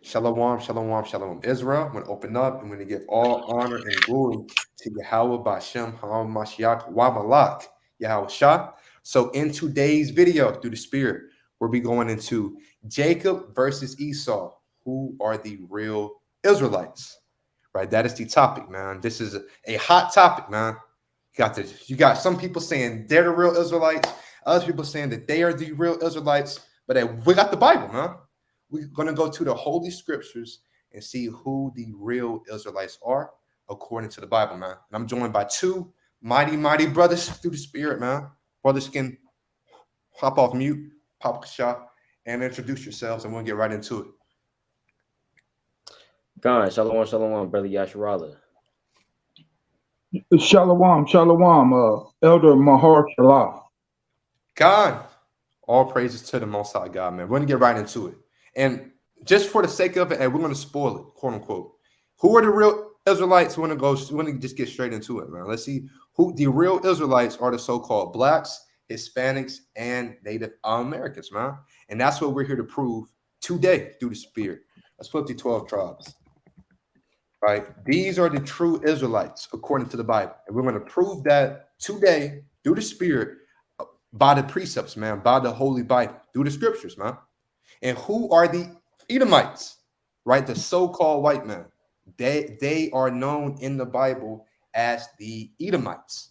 Shalom, shalom, shalom. Israel, I'm going to open up. I'm going to give all honor and glory to Yahweh Bashem, HaMashiach, Wamalak, Yahweh Shah. So in today's video, through the Spirit, we'll be going into Jacob versus Esau. Who are the real Israelites? Right, that is the topic, man. This is a hot topic, man. You got some people saying they're the real Israelites, other people saying that they are the real Israelites, but we got the Bible, man. We're going to go to the Holy Scriptures and see who the real Israelites are according to the Bible, man. And I'm joined by two mighty brothers through the Spirit, man. Brothers can hop off mute, pop a shot, and introduce yourselves, and we'll get right into it. God, shalom, brother Yasharala. Shalom, Elder Mahar Shalah. God, all praises to the Most High God, man. We're going to get right into it. And just for the sake of it, and we're going to spoil it, quote unquote. Who are the real Israelites? We want to just get straight into it, man. Let's see who the real Israelites are. The so-called blacks, Hispanics, and Native Americans, man. And that's what we're here to prove today through the Spirit. Let's put up the 12 tribes. Right? These are the true Israelites according to the Bible. And we're going to prove that today through the Spirit by the precepts, man, by the Holy Bible, through the Scriptures, man. And who are the Edomites, right? The so-called white man. They are known in the Bible as the Edomites,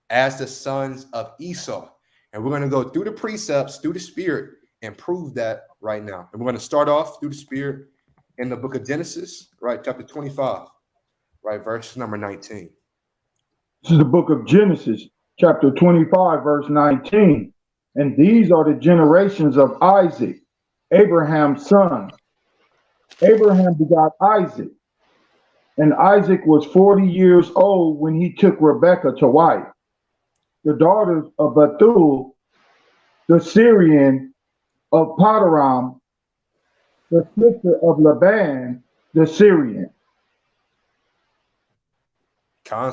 as the sons of Esau. And we're going to go through the precepts, through the Spirit, and prove that right now. And we're going to start off through the Spirit in the book of Genesis, right? Chapter 25, right? Verse number 19. This is the book of Genesis, chapter 25, verse 19. And these are the generations of Isaac, Abraham's son. Abraham begot Isaac, and Isaac was 40 years old when he took Rebekah to wife, the daughter of Bethuel, the Syrian of Paddan, the sister of Laban, the Syrian.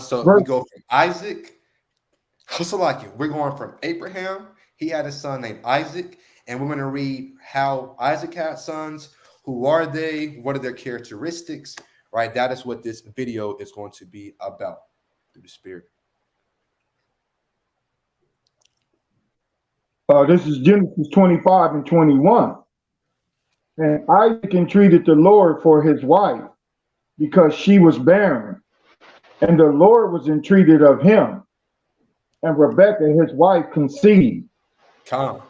So we go from Isaac. We're going from Abraham. He had a son named Isaac. And we're going to read how Isaac had sons. Who are they? What are their characteristics? Right? That is what this video is going to be about through the Spirit. This is Genesis 25 and 21. And Isaac entreated the Lord for his wife because she was barren. And the Lord was entreated of him. And Rebekah, his wife, conceived.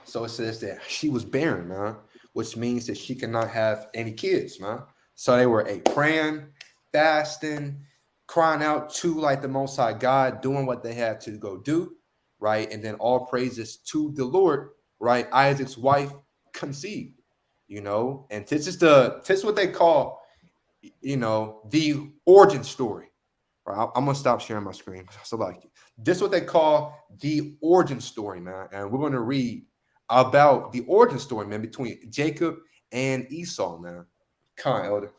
So it says that she was barren, man, which means that she cannot have any kids, man. So they were praying, fasting, crying out to like the Most High God, doing what they had to go do, right? And then all praises to the Lord, right? Isaac's wife conceived, and this is what they call, the origin story. Right? I'm gonna stop sharing my screen. So this is what they call the origin story, man. And we're gonna read about the origin story, man, between Jacob and Esau, man. Come on, Elder.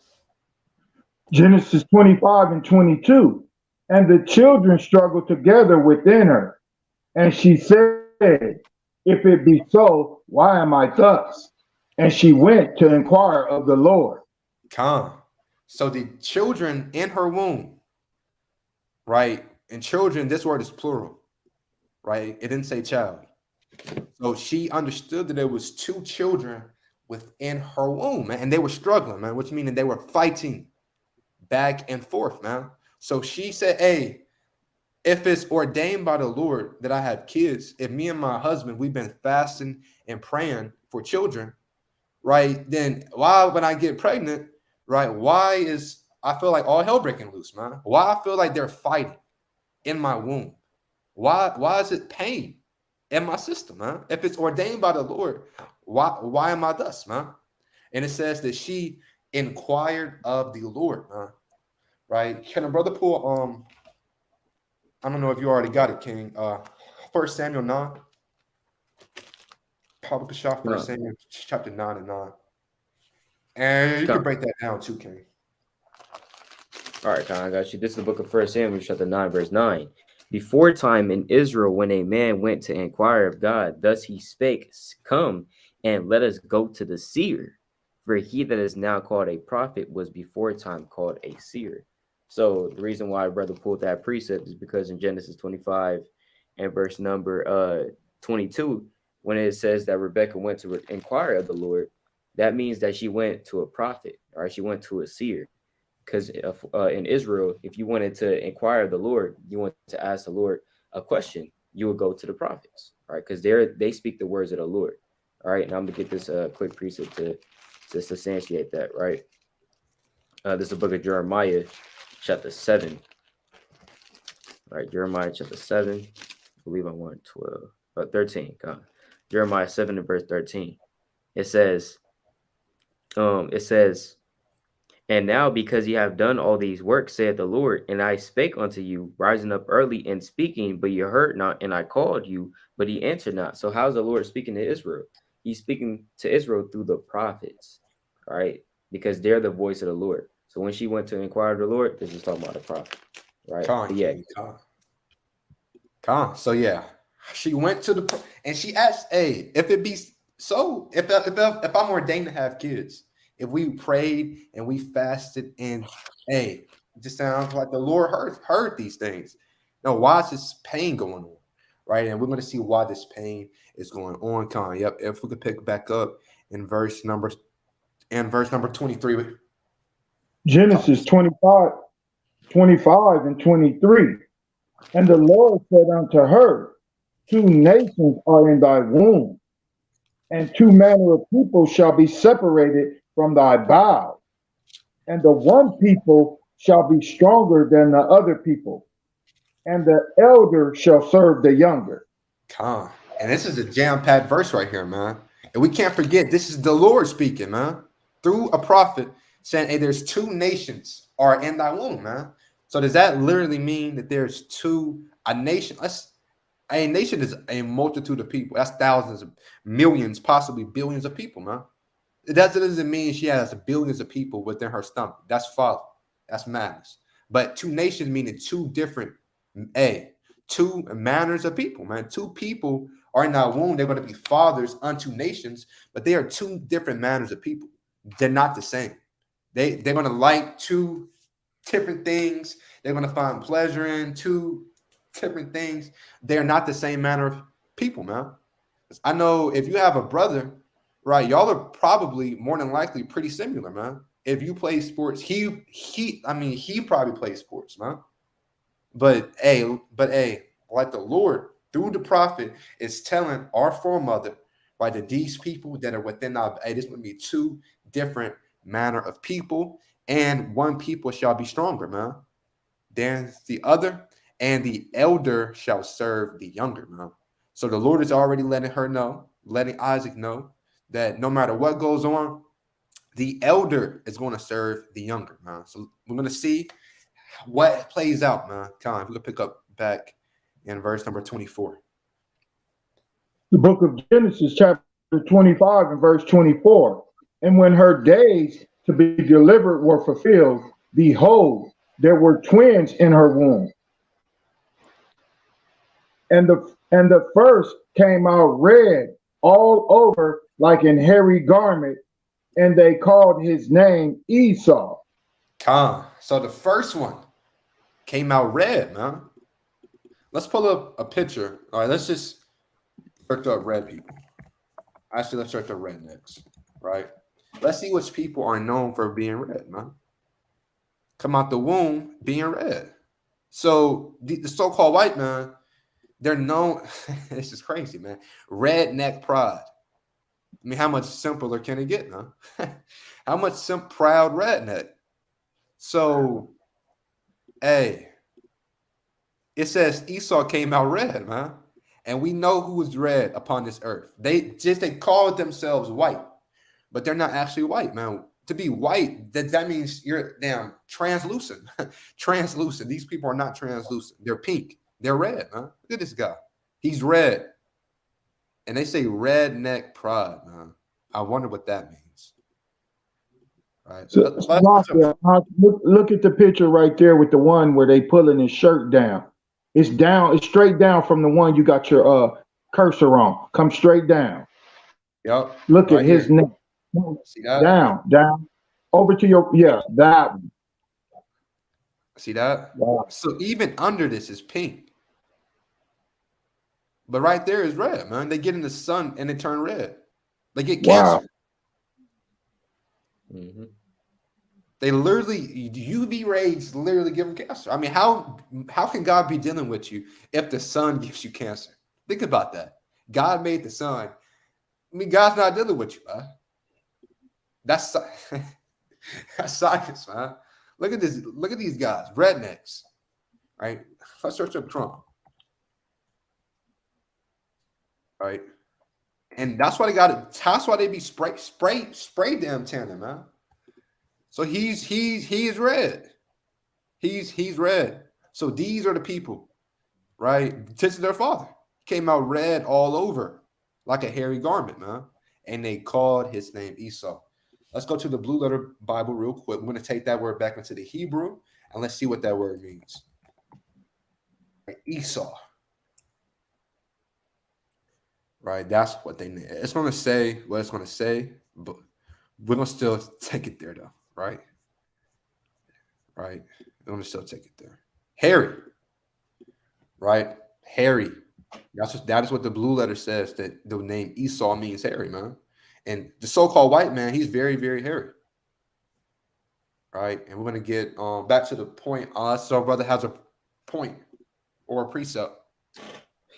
Genesis 25 and 22. And the children struggled together within her. And she said, if it be so, why am I thus? And she went to inquire of the Lord. So the children in her womb, right? And children, this word is plural, right? It didn't say child. So she understood that there was two children within her womb, man, and they were struggling, man, which means they were fighting back and forth, man. So she said, hey, if it's ordained by the Lord that I have kids, if me and my husband, we've been fasting and praying for children, right, then why, when I get pregnant, right, I feel like all hell breaking loose, man? Why I feel like they're fighting in my womb? Why is it pain in my system, man? If it's ordained by the Lord, why am I thus, man? And it says that she inquired of the Lord, man. Right? Can a brother pull I don't know if you already got it, King. 1 Samuel 9. Public shot 1 Samuel chapter 9 and 9. And you can break that down too, King. All right, I got you. This is the book of 1 Samuel, chapter 9, verse 9. Before time in Israel, when a man went to inquire of God, thus he spake, come and let us go to the seer. For he that is now called a prophet was before time called a seer. So the reason why brother pulled that precept is because in Genesis 25 and verse number 22, when it says that Rebekah went to inquire of the Lord, that means that she went to a prophet, or she went to a seer. Because in Israel, if you wanted to inquire of the Lord, you want to ask the Lord a question, you would go to the prophets, all right? Because they speak the words of the Lord. All right, now I'm gonna get this quick precept to substantiate that, right? This is the book of Jeremiah, chapter 7. All right, Jeremiah chapter 7. I believe I want 13. God. Jeremiah 7 and verse 13. It says, and now because ye have done all these works, saith the Lord, and I spake unto you, rising up early and speaking, but ye heard not, and I called you, but ye answered not. So how's the Lord speaking to Israel? He's speaking to Israel through the prophets, right? Because they're the voice of the Lord. So when she went to inquire of the Lord, this is talking about the prophet, right? So yeah, she went to the and she asked, "Hey, if it be so, if I'm ordained to have kids, if we prayed and we fasted, and hey, it just sounds like the Lord heard these things. Now, why is this pain going on, right? And we're going to see why this pain is going on. Con, yep. If we could pick back up in verse number 23. Genesis 25 and 23. And the Lord said unto her, 2 nations are in thy womb, and 2 manner of people shall be separated from thy bowels, and the one people shall be stronger than the other people, and the elder shall serve the younger. Con. And this is a jam-packed verse right here, man. And we can't forget, this is the Lord speaking, man, through a prophet saying, hey, there's 2 nations are in thy womb, man. So does that literally mean that there's a nation? A nation is a multitude of people. That's thousands of millions, possibly billions of people, man. That doesn't mean she has billions of people within her stomach. That's folly. That's madness. But 2 nations meaning 2 different, 2 manners of people, man. 2 people are in that womb. They're going to be fathers unto nations, but they are 2 different manners of people. They're not the same. They're going to like 2 different things. They're going to find pleasure in 2 different things. They're not the same manner of people, man. I know if you have a brother, right, y'all are probably more than likely pretty similar, man. If you play sports, he probably plays sports, man. But like the Lord through the prophet is telling our foremother, right, that these people that are within our, this would be 2 different manner of people, and one people shall be stronger, man, than the other, and the elder shall serve the younger, man. So the Lord is already letting Isaac know that no matter what goes on, the elder is going to serve the younger, man. So we're going to see what plays out, man. Come on, we're going to pick up back in verse number 24. The book of Genesis, chapter 25 and verse 24. And when her days to be delivered were fulfilled, behold, there were twins in her womb. And the first came out red all over like an hairy garment, and they called his name Esau. So the first one came out red, man. Let's pull up a picture. All right, let's just search up red people. Actually, let's search up rednecks, right? Let's see which people are known for being red, man. Come out the womb being red. So the so-called white man, they're known. This is crazy, man. Redneck pride. I mean, how much simpler can it get, man? How much proud redneck? So, it says Esau came out red, man. And we know who is red upon this earth. They call themselves white, but they're not actually white, man. To be white, that means you're damn translucent. Translucent. These people are not translucent. They're pink. They're red, man. Look at this guy. He's red. And they say redneck pride, man. I wonder what that means. Right. So, look at the picture right there with the one where they pulling his shirt down. It's down. It's straight down from the one you got your cursor on. Come straight down. Yep. Look at his neck. See that? Down. Over to your, that one. See that? Wow. So even under this is pink. But right there is red, man. They get in the sun and they turn red. They get Wow. cancer. They literally, UV rays literally give them cancer. I mean, how can God be dealing with you if the sun gives you cancer? Think about that. God made the sun. I mean, God's not dealing with you, man. That's science, man. Look at this. Look at these guys, rednecks. Right? Let's search up Trump. Right? And that's why they got it. That's why they be spray damn tanning, man. So he's red. He's red. So these are the people, right? This is their father. Came out red all over, like a hairy garment, man. And they called his name Esau. Let's go to the Blue Letter Bible real quick. We're going to take that word back into the Hebrew, and let's see what that word means. Esau. Right, that's what they need. It's going to say what it's going to say, but we're going to still take it there, though. Right? Right? We're going to still take it there. Hairy. Right? Hairy. That is what the blue letter says, that the name Esau means hairy, man. And the so-called white man, he's very, very hairy. Right? And we're going to get back to the point. So our brother has a point or a precept.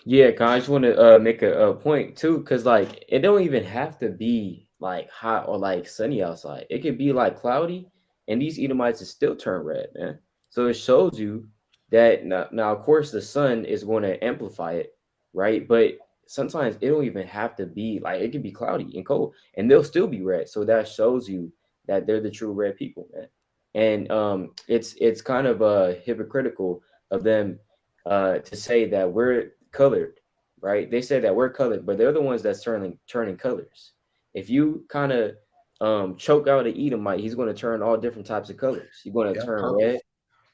Yeah, I just want to make a point too, because like it don't even have to be like hot or like sunny outside. It could be like cloudy, and these Edomites is still turn red, man. So it shows you that now of course the sun is going to amplify it, right? But sometimes it don't even have to be like, it can be cloudy and cold, and they'll still be red. So that shows you that they're the true red people, man. And it's kind of hypocritical of them to say that we're colored, right? They say that we're colored, but they're the ones that's turning colors. If you kind of choke out an Edomite, he's going to turn all different types of colors. He's going to turn purple. red,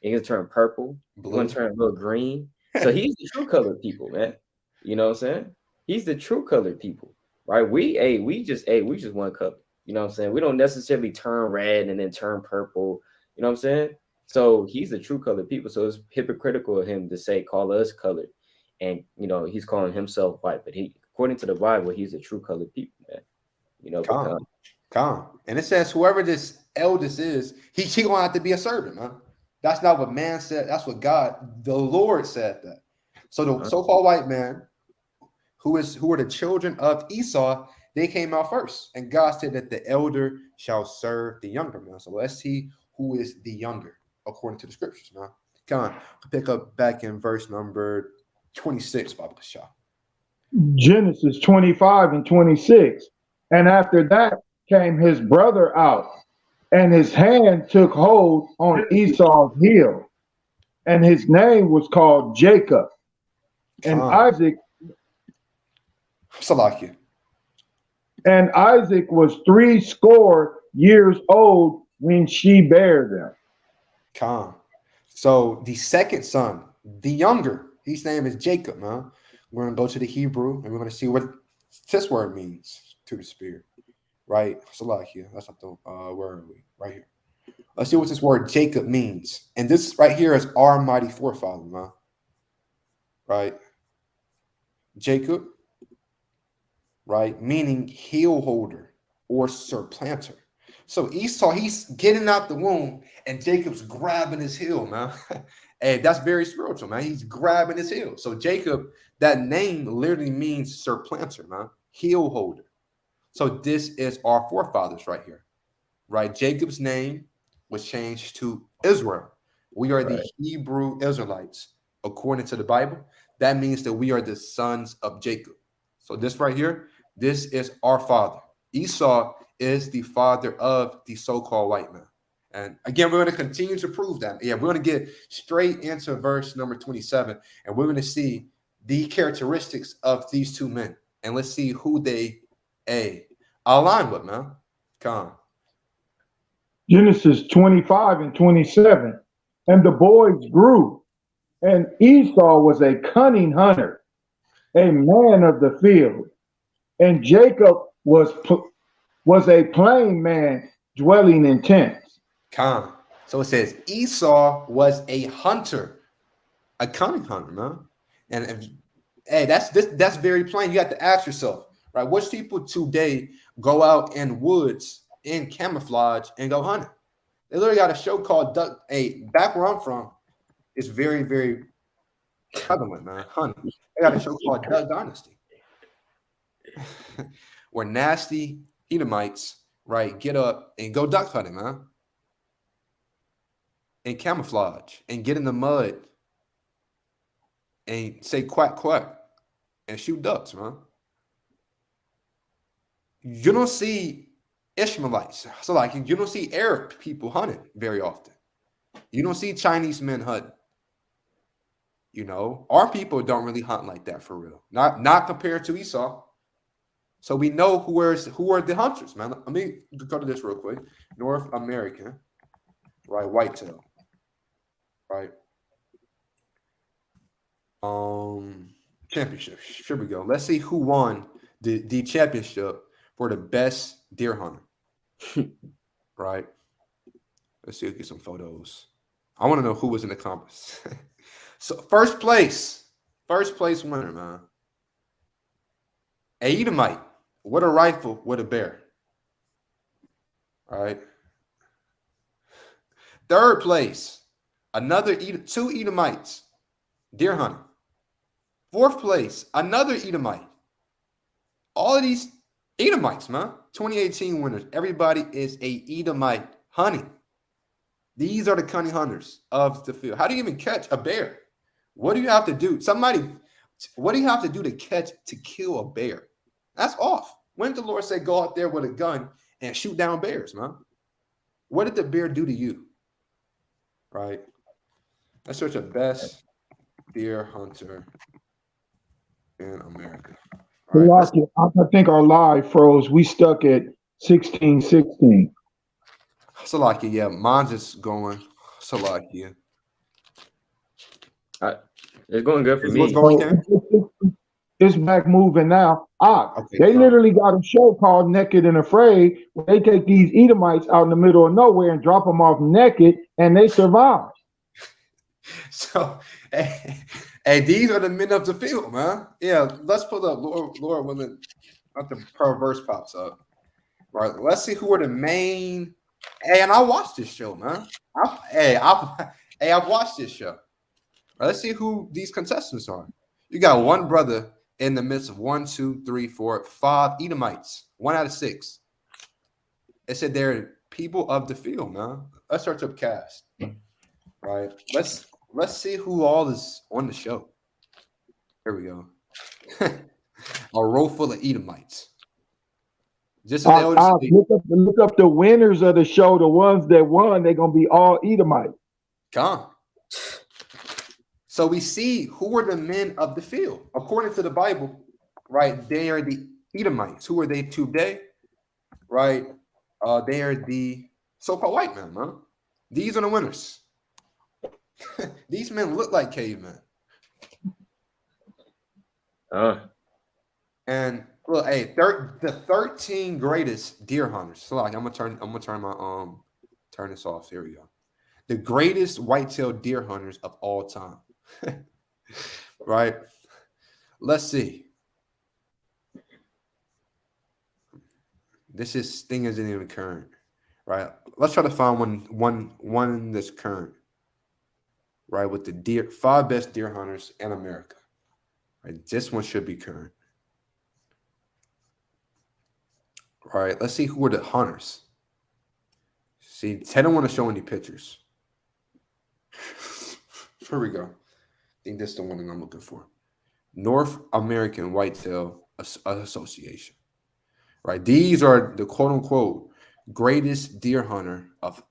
he's going to turn purple, Blue. he's going to turn a little green. So he's the true colored people, man. You know what I'm saying? He's the true colored people, right? We just one color. You know what I'm saying? We don't necessarily turn red and then turn purple. You know what I'm saying? So he's the true colored people. So it's hypocritical of him to say, call us colored. And, you know, he's calling himself white. But according to the Bible, he's the true colored people, man. You know, Come. And it says whoever this eldest is, he going to have to be a servant, man. That's not what man said. That's what God, the Lord said that. So the so-called white man, who are the children of Esau, they came out first. And God said that the elder shall serve the younger, man. So let's see who is the younger, according to the scriptures, man. Come on. I'll pick up back in verse number 26, Baba Shah. Genesis 25 and 26. And after that came his brother out, and his hand took hold on Esau's heel, and his name was called Jacob. And Isaac Salakia. And Isaac was 80 years old when she bare them. So the second son, the younger, his name is Jacob, man. We're going to go to the Hebrew, and we're going to see what this word means, to the spirit. Right? Salakia. That's not the where are we? Right here. Let's see what this word Jacob means. And this right here is our mighty forefather, man. Right? Jacob, right? Meaning heel holder or supplanter. So Esau, he's getting out the womb, and Jacob's grabbing his heel, man. And that's very spiritual, man. He's grabbing his heel. So Jacob, that name literally means supplanter, man. Heel holder. So this is our forefathers right here, right? Jacob's name was changed to Israel. We are the Hebrew Israelites, according to the Bible. That means that we are the sons of Jacob. So this right here, this is our father. Esau is the father of the so-called white man. And again, we're going to continue to prove that. Yeah, we're going to get straight into verse number 27, and we're going to see the characteristics of these two men. And let's see who they align with, man. Come on. Genesis 25 and 27. And the boys grew, and Esau was a cunning hunter, a man of the field. And Jacob was was a plain man dwelling in tents. Con. So it says Esau was a hunter, a cunning hunter, man. And if, hey, that's very plain. You have to ask yourself, right? Which people today go out in woods in camouflage and go hunting? They literally got a show called Duck. Hey, back where I'm from, it's very, very prevalent, man. Hunting. They got a show called Duck Dynasty, where nasty Edomites, right, get up and go duck hunting, man, and camouflage and get in the mud and say quack quack and shoot ducks, man. You don't see Ishmaelites, so like you don't see Arab people hunting very often. You don't see Chinese men hunting. You know, our people don't really hunt like that for real. Not compared to Esau. So we know who are the hunters, man. Let me go to this real quick. North American, right? Whitetail, right? Championship. Here we go. Let's see who won the championship for the best deer hunter. Right. Let's see. Get some photos. I want to know who was in the compass. So first place winner, man. A Edomite with a rifle with a bear. All right. Third place, two Edomites, deer hunting. Fourth place, another Edomite. All of these Edomites, man. 2018 winners. Everybody is a Edomite hunting. These are the cunning hunters of the field. How do you even catch a bear? What do you have to do? What do you have to do to kill a bear? That's off. When did the Lord say go out there with a gun and shoot down bears, man? What did the bear do to you? Right? Let's search the best deer hunter in America. Right, I think our live froze. We stuck at 16:16. Salakia, yeah, mine's just going. Salakia. It's going good for me. What's going there? It's back moving now. Okay, They literally got a show called Naked and Afraid, where they take these Edomites out in the middle of nowhere and drop them off naked, and they survive. So, hey, these are the men of the field, man. Yeah, let's pull up Lord willing, not the perverse pops up. Right, let's see who are the main. Hey, and I watched this show, man. I've watched this show. Right, let's see who these contestants are. You got one brother in the midst of 1, 2, 3, 4, 5 Edomites. 1 out of 6. It said they're people of the field, man. Let's search up cast. Right. Let's see who all is on the show. Here we go. A row full of Edomites. Just look up the winners of the show. The ones that won, they're gonna be all Edomites. Come. So we see who are the men of the field. According to the Bible, right? They are the Edomites. Who are they today? Right? They are the so-called white men, man. These are the winners. These men look like cavemen. And look, hey, the 13 greatest deer hunters. So like I'm gonna turn this off. Here we go. The greatest white-tailed deer hunters of all time. Right? Let's see. This thing isn't even current. Right? Let's try to find one that's current. Right? With the 5 best deer hunters in America. Right? This one should be current. Right? Let's see who are the hunters. See, I don't want to show any pictures. Here we go. I think this is the one that I'm looking for. North American Whitetail Association. Right? These are the quote-unquote greatest deer hunter of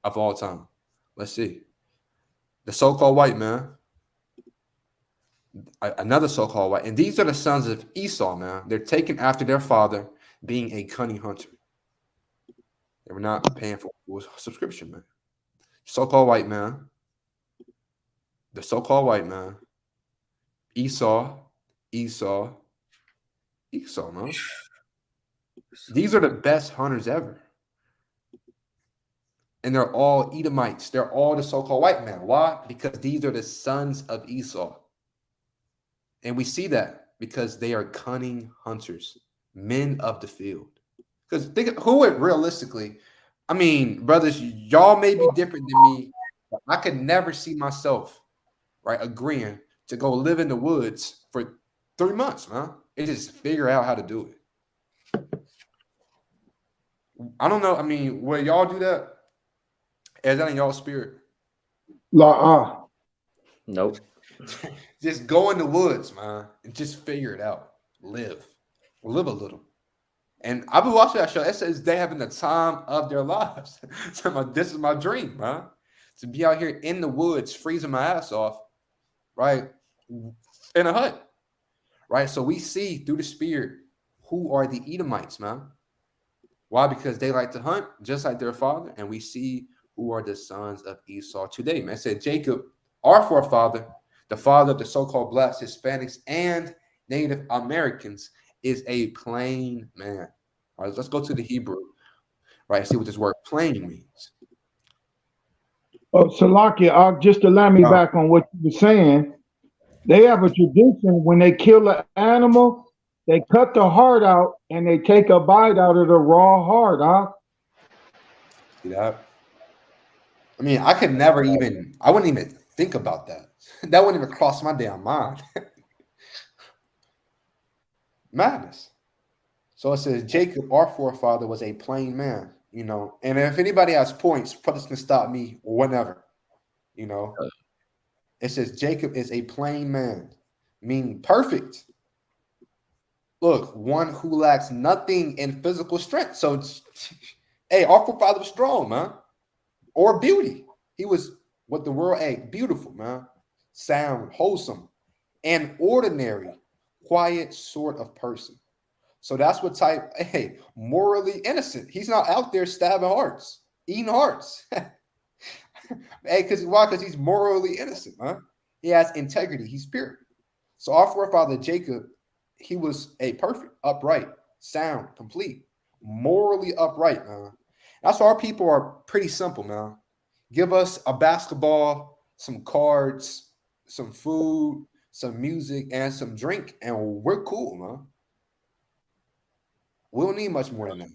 all time. Let's see. The so-called white man. Another so-called white. And these are the sons of Esau, man. They're taken after their father being a cunning hunter. They were not paying for a subscription, man. So-called white man. The so-called white man. Esau, man. These are the best hunters ever. And they're all Edomites. They're all the so-called white man. Why? Because these are the sons of Esau. And we see that because they are cunning hunters, men of the field. Because think who would realistically, I mean, brothers, y'all may be different than me, but I could never see myself, right, agreeing to go live in the woods for 3 months, man. And just figure out how to do it. I don't know. I mean, will y'all do that? Is that in y'all spirit? Nope. Just go in the woods, man, and just figure it out. Live a little. And I've been watching that show. It says they having the time of their lives. So this is my dream, man, to be out here in the woods, freezing my ass off, right, in a hut, right. So we see through the spirit who are the Edomites, man. Why? Because they like to hunt just like their father, and we see who are the sons of Esau today, man. It said Jacob, our forefather, the father of the so-called blacks, Hispanics, and Native Americans, is a plain man. All right, let's go to the Hebrew, right? See what this word plain means. Oh, Salakia, just to let me back on what you were saying, they have a tradition when they kill an animal, they cut the heart out and they take a bite out of the raw heart, See that? I mean, I could never even, I wouldn't even think about that. That wouldn't even cross my damn mind. Madness. So it says Jacob, our forefather, was a plain man, you know. And if anybody has points, brothers can stop me or whatever, you know. It says Jacob is a plain man, meaning perfect. Look, one who lacks nothing in physical strength. So, hey, our forefather was strong, man, or beauty. He was what the world, beautiful, man, sound, wholesome, and ordinary, quiet sort of person. So that's what type, morally innocent. He's not out there stabbing hearts, eating hearts. Because why? Because he's morally innocent, man. He has integrity. He's pure. So our forefather Jacob, he was a perfect, upright, sound, complete, morally upright, man. That's why our people are pretty simple, man. Give us a basketball, some cards, some food, some music, and some drink, and we're cool, man. We don't need much more than that.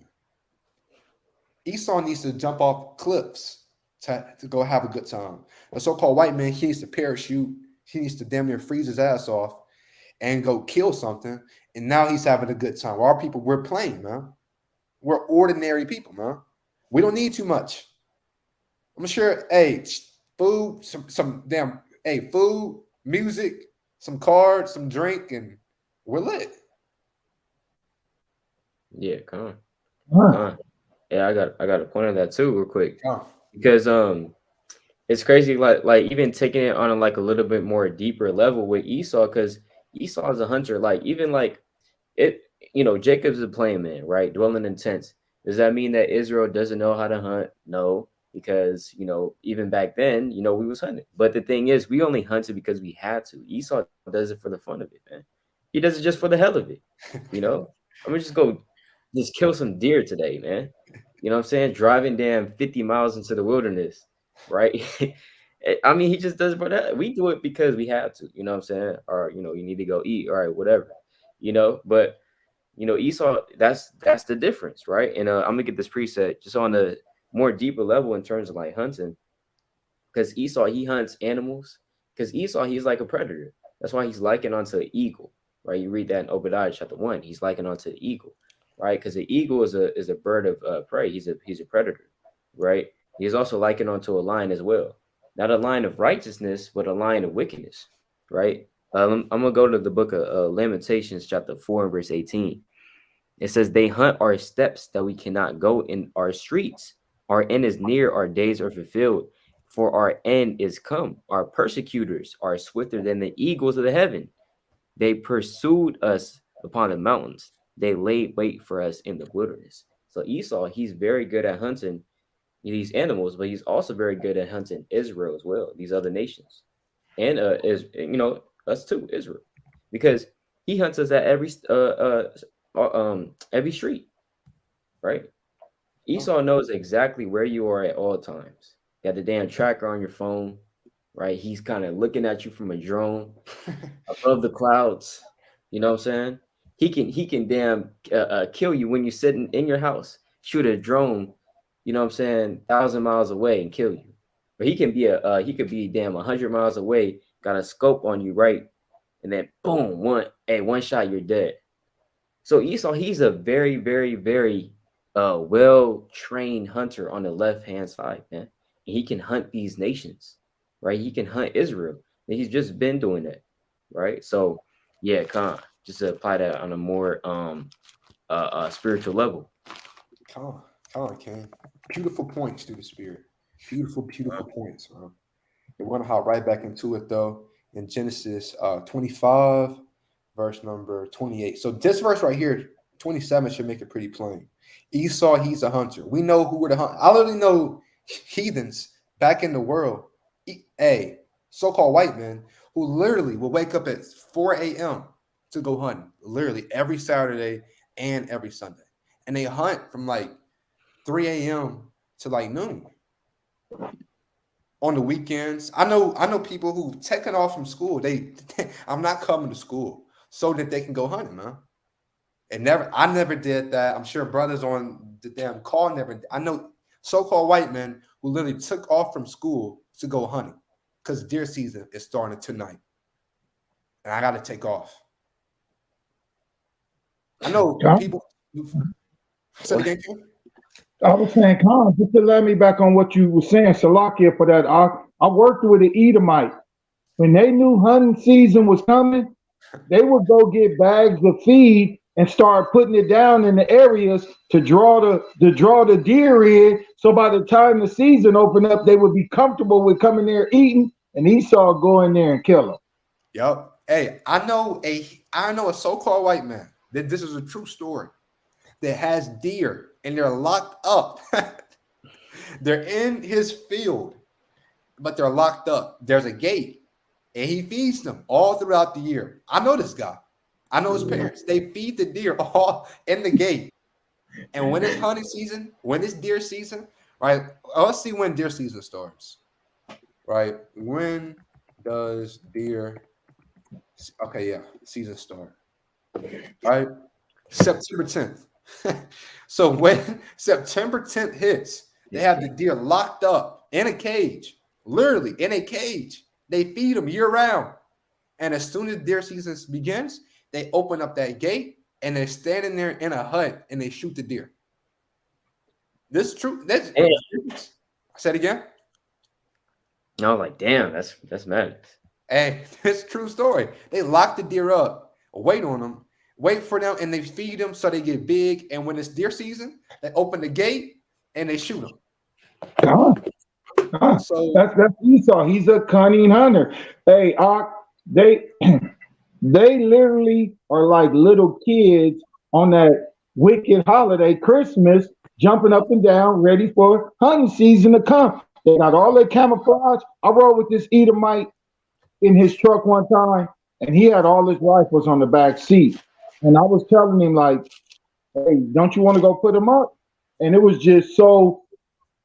Esau needs to jump off cliffs to go have a good time. The so-called white man, he needs to parachute. He needs to damn near freeze his ass off and go kill something. And now he's having a good time. Well, our people, we're plain, man. We're ordinary people, man. We don't need too much. I'm sure, food, some damn, food, music, some cards, some drink, and we're lit. Yeah, come on. Yeah, I got a point on that too, real quick. Because it's crazy, like even taking it on a little bit more deeper level with Esau, because Esau is a hunter. Like even like it, Jacob's a plain man, right? Dwelling in tents. Does that mean that Israel doesn't know how to hunt? No, because even back then, we was hunting. But the thing is, we only hunted because we had to. Esau does it for the fun of it, man. He does it just for the hell of it. I'm gonna just go kill some deer today, man. You know what I'm saying? Driving damn 50 miles into the wilderness, right? I mean, he just does it for that. We do it because we have to, you know what I'm saying? Or, you need to go eat, all right, whatever, but Esau, that's the difference, right? And I'm gonna get this preset just on a more deeper level in terms of like hunting, because Esau, he hunts animals, because Esau, he's like a predator. That's why he's likened onto an eagle, right? You read that in Obadiah chapter 1. He's likened onto the eagle, right? Because the eagle is a bird of prey. He's a predator, right? He's also likened onto a lion as well. Not a lion of righteousness, but a lion of wickedness, right? I'm gonna go to the book of Lamentations, chapter 4, and verse 18. It says, "They hunt our steps that we cannot go in our streets. Our end is near, our days are fulfilled, for our end is come. Our persecutors are swifter than the eagles of the heaven. They pursued us upon the mountains. They laid wait for us in the wilderness." So Esau, he's very good at hunting these animals, but he's also very good at hunting Israel as well, these other nations, and us too, Israel, because he hunts us at every street. right? Esau knows exactly where you are at all times. You got the damn tracker on your phone, right? He's kind of looking at you from a drone above the clouds. You know what I'm saying? He can damn kill you when you're sitting in your house. Shoot a drone, you know what I'm saying, 1,000 miles away and kill you. But he could be damn 100 miles away, got a scope on you, right? And then boom, one shot, you're dead. So Esau, he's a very, very, very well-trained hunter on the left-hand side, man. And he can hunt these nations, right? He can hunt Israel. And he's just been doing that, right? So yeah, just to apply that on a more spiritual level. Come on, King. Beautiful points through the spirit. Beautiful points, man. We're gonna hop right back into it though in Genesis 25, verse number 28. So this verse right here, 27, should make it pretty plain. Esau, he's a hunter. We know who were the hunters. I literally know heathens back in the world, so-called white men, who literally will wake up at 4 a.m. to go hunting, literally every Saturday and every Sunday. And they hunt from like 3 a.m. to like noon. On the weekends, I know people who've taken off from school. I'm not coming to school so that they can go hunting, man. I never did that. I'm sure brothers on the damn call never. I know so-called white men who literally took off from school to go hunting because deer season is starting tonight, and I got to take off. I know people. Say it again, King? I was saying, Con, just to let me back on what you were saying, Salakia, for that. I worked with an Edomite. When they knew hunting season was coming, they would go get bags of feed and start putting it down in the areas to draw the deer in. So by the time the season opened up, they would be comfortable with coming there eating, and Esau go in there and kill them. Yep. Hey, I know a so-called white man. This is a true story. That has deer and they're locked up. They're in his field, but they're locked up. There's a gate, and he feeds them all throughout the year. I know this guy. I know his parents. They feed the deer all in the gate. And when it's hunting season, when it's deer season, right? Let's see when deer season starts. Right? When does deer? Okay, yeah, season start. Right? September 10th. So when September 10th hits, they have the deer locked up in a cage, literally in a cage. They feed them year round. And as soon as deer season begins, they open up that gate and they're standing there in a hut and they shoot the deer. This is true. Say it again. I was like, damn, that's madness. Hey, it's a true story. They lock the deer up, wait on them, wait for them, and they feed them so they get big. And when it's deer season, they open the gate and they shoot them. So that's Esau. He's a cunning hunter. Hey, they literally are like little kids on that wicked holiday, Christmas, jumping up and down, ready for hunting season to come. They got all their camouflage. I rode with this Edomite in his truck one time, and he had all his rifles on the back seat. And I was telling him, like, hey, don't you want to go put them up? And it was just so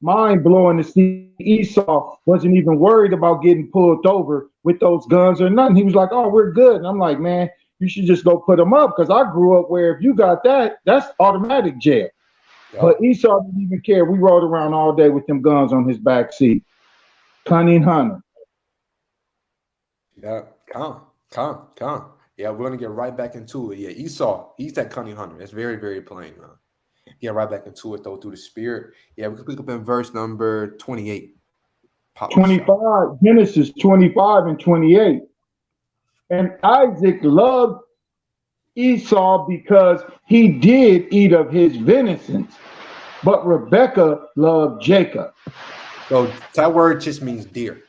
mind-blowing to see Esau wasn't even worried about getting pulled over with those guns or nothing. He was like, oh, we're good. And I'm like, man, you should just go put them up, because I grew up where if you got that, that's automatic jail. Yep. But Esau didn't even care. We rode around all day with them guns on his back seat. Cunning hunter. Yeah, come. Yeah, we're going to get right back into it. Yeah, Esau, he's that cunning hunter. That's very, very plain, man. Get right back into it, though, through the spirit. Yeah, we can pick up in verse number 28. 25, Genesis 25 and 28. And Isaac loved Esau because he did eat of his venisons, but Rebekah loved Jacob. So that word just means deer,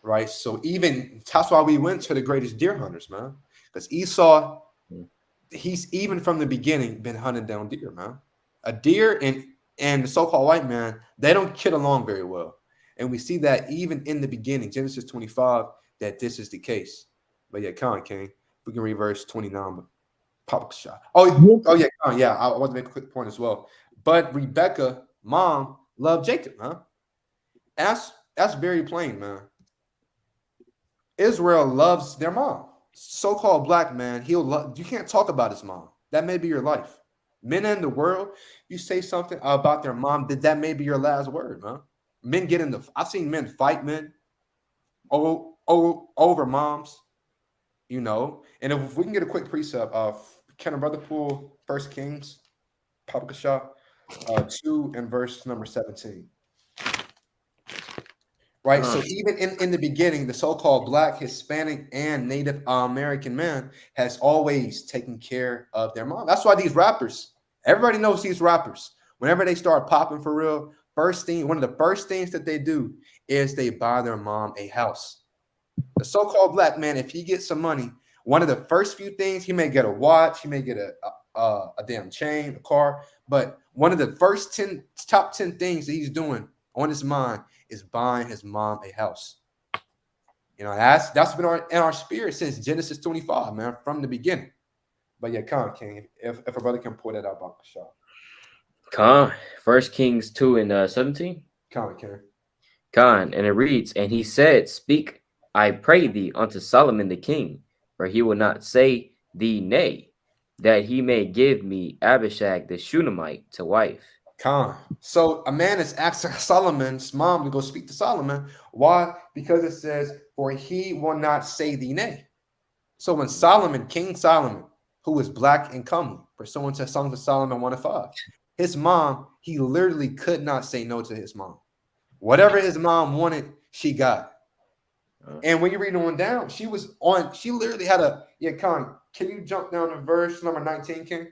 right? So even that's why we went to the greatest deer hunters, man. Because Esau, he's even from the beginning been hunting down deer, man. A deer and the so-called white man, they don't get along very well. And we see that even in the beginning, Genesis 25, that this is the case. But yeah, King, we can read verse 29. Public shot. Oh yeah, yeah. I want to make a quick point as well. But Rebecca, mom, loved Jacob, huh? That's very plain, man. Israel loves their mom. So-called black man, he'll love. You can't talk about his mom. That may be your life. Men in the world, you say something about their mom, that may be your last word, man. Men get in the. I've seen men fight men over moms, you know. And if we can get a quick precept of, can a brother pull 1 Kings, Papa Shah, 2 and verse number 17. Right. So even in the beginning, the so-called black, Hispanic, and Native American man has always taken care of their mom. That's why these rappers, everybody knows these rappers, whenever they start popping for real, one of the first things that they do is they buy their mom a house. The so-called black man, if he gets some money, one of the first few things, he may get a watch, he may get a damn chain, a car, but one of the first top 10 things that he's doing on his mind is buying his mom a house. You know, that's been in our spirit since Genesis 25, man, from the beginning. But yeah, Khan King, if a brother can pull that up, Uncle Shaw. Khan, 1 Kings 2 and 17. Khan, King. Khan, and it reads, and he said, speak, I pray thee, unto Solomon the king, for he will not say thee nay, that he may give me Abishag the Shunammite to wife. Khan. So a man is asking Solomon's mom to go speak to Solomon. Why? Because it says, for he will not say thee nay. So when Solomon, King Solomon, who is black and comely, pursuant to Songs of Solomon 1 and 5, his mom, he literally could not say no to his mom. Whatever his mom wanted, she got. And when you read on down, she literally had Khan, can you jump down to verse number 19, King?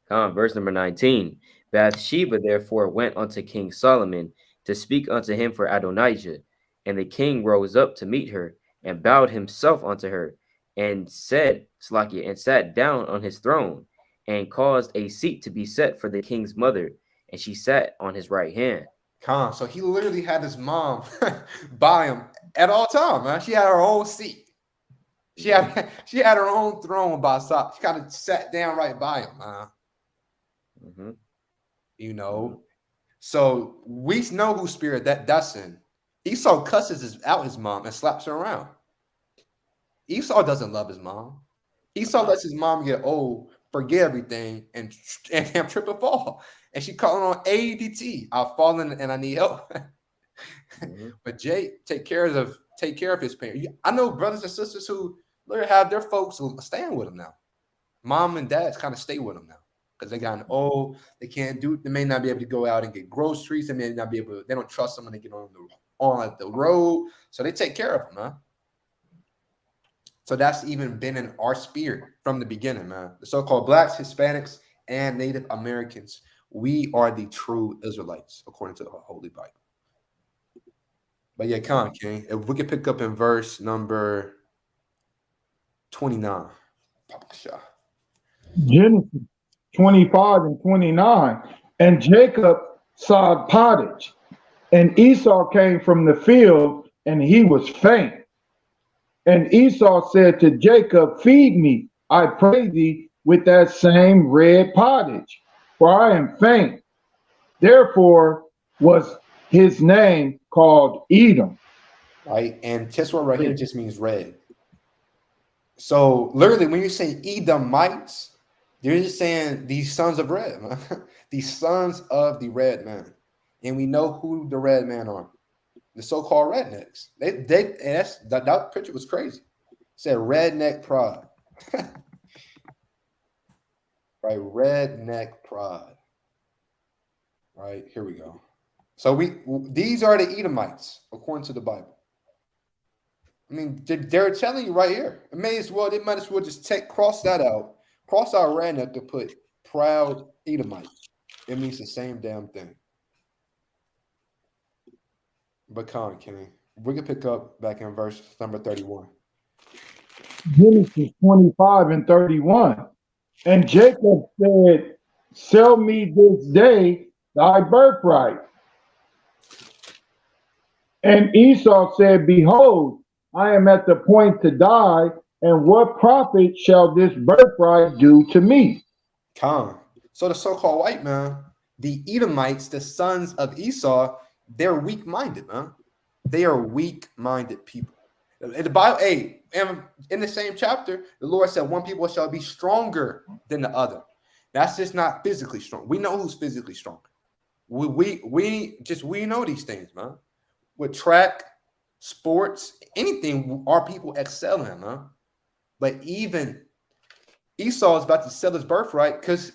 Khan, verse number 19. Bathsheba therefore went unto King Solomon to speak unto him for Adonijah. And the king rose up to meet her and bowed himself unto her and said, Slakia, and sat down on his throne and caused a seat to be set for the king's mother. And she sat on his right hand. Khan. So he literally had his mom by him at all times, man. She had her own seat. She had her own throne by side. She kind of sat down right by him, man. Mm-hmm. You know, so we know whose spirit that's in. Esau cusses out his mom and slaps her around. Esau doesn't love his mom. Esau lets his mom get old, forget everything, and trip and fall. And she calling on ADT. I've fallen and I need help. Mm-hmm. But Jay, take care of his parents. I know brothers and sisters who literally have their folks staying with them now. Mom and dads kind of stay with them now. Because they gotten old, they may not be able to go out and get groceries. They may not be able. They don't trust them when they get on the road, so they take care of them, man. So that's even been in our spirit from the beginning, man. The so-called blacks, Hispanics, and Native Americans, we are the true Israelites according to the Holy Bible. But yeah, Khan King, if we could pick up in verse number 29, Genesis 25 and 29. And Jacob sawed pottage, and Esau came from the field, and he was faint. And Esau said to Jacob, feed me, I pray thee, with that same red pottage, for I am faint. Therefore was his name called Edom. Right, and Tisra right here just means red. So literally, when you say Edomites, you're just saying these sons of red, man. These sons of the red man. And we know who the red man are. The so-called rednecks. That picture was crazy. It said redneck pride. Right, redneck pride. Right, here we go. So these are the Edomites, according to the Bible. I mean, they're telling you right here. They might as well just cross that out. Cross out redneck to put proud Edomite. It means the same damn thing. But Khan King, we can pick up back in verse number 31. Genesis 25 and 31. And Jacob said, sell me this day thy birthright. And Esau said, behold, I am at the point to die, And what profit shall this birthright do to me? Con. So the so-called white man, the Edomites, the sons of Esau, they're weak-minded, man. They are weak-minded people. In the Bible, hey, in the same chapter, the Lord said, one people shall be stronger than the other. That's just not physically strong. We know who's physically stronger. We know these things, man. With track, sports, anything, our people excel in, man. But even Esau is about to sell his birthright because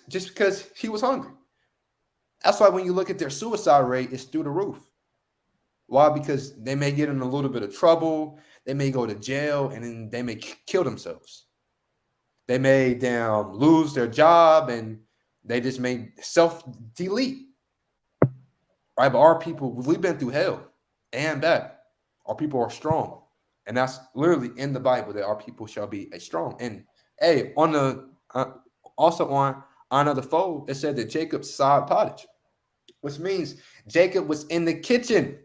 he was hungry. That's why when you look at their suicide rate, it's through the roof. Why? Because they may get in a little bit of trouble. They may go to jail, and then they may kill themselves. They may lose their job, and they just may self-delete. Right? But our people, we've been through hell and back. Our people are strong. And that's literally in the Bible that our people shall be strong. And hey, on the also on Honor the Fold, it said that Jacob side pottage, which means Jacob was in the kitchen.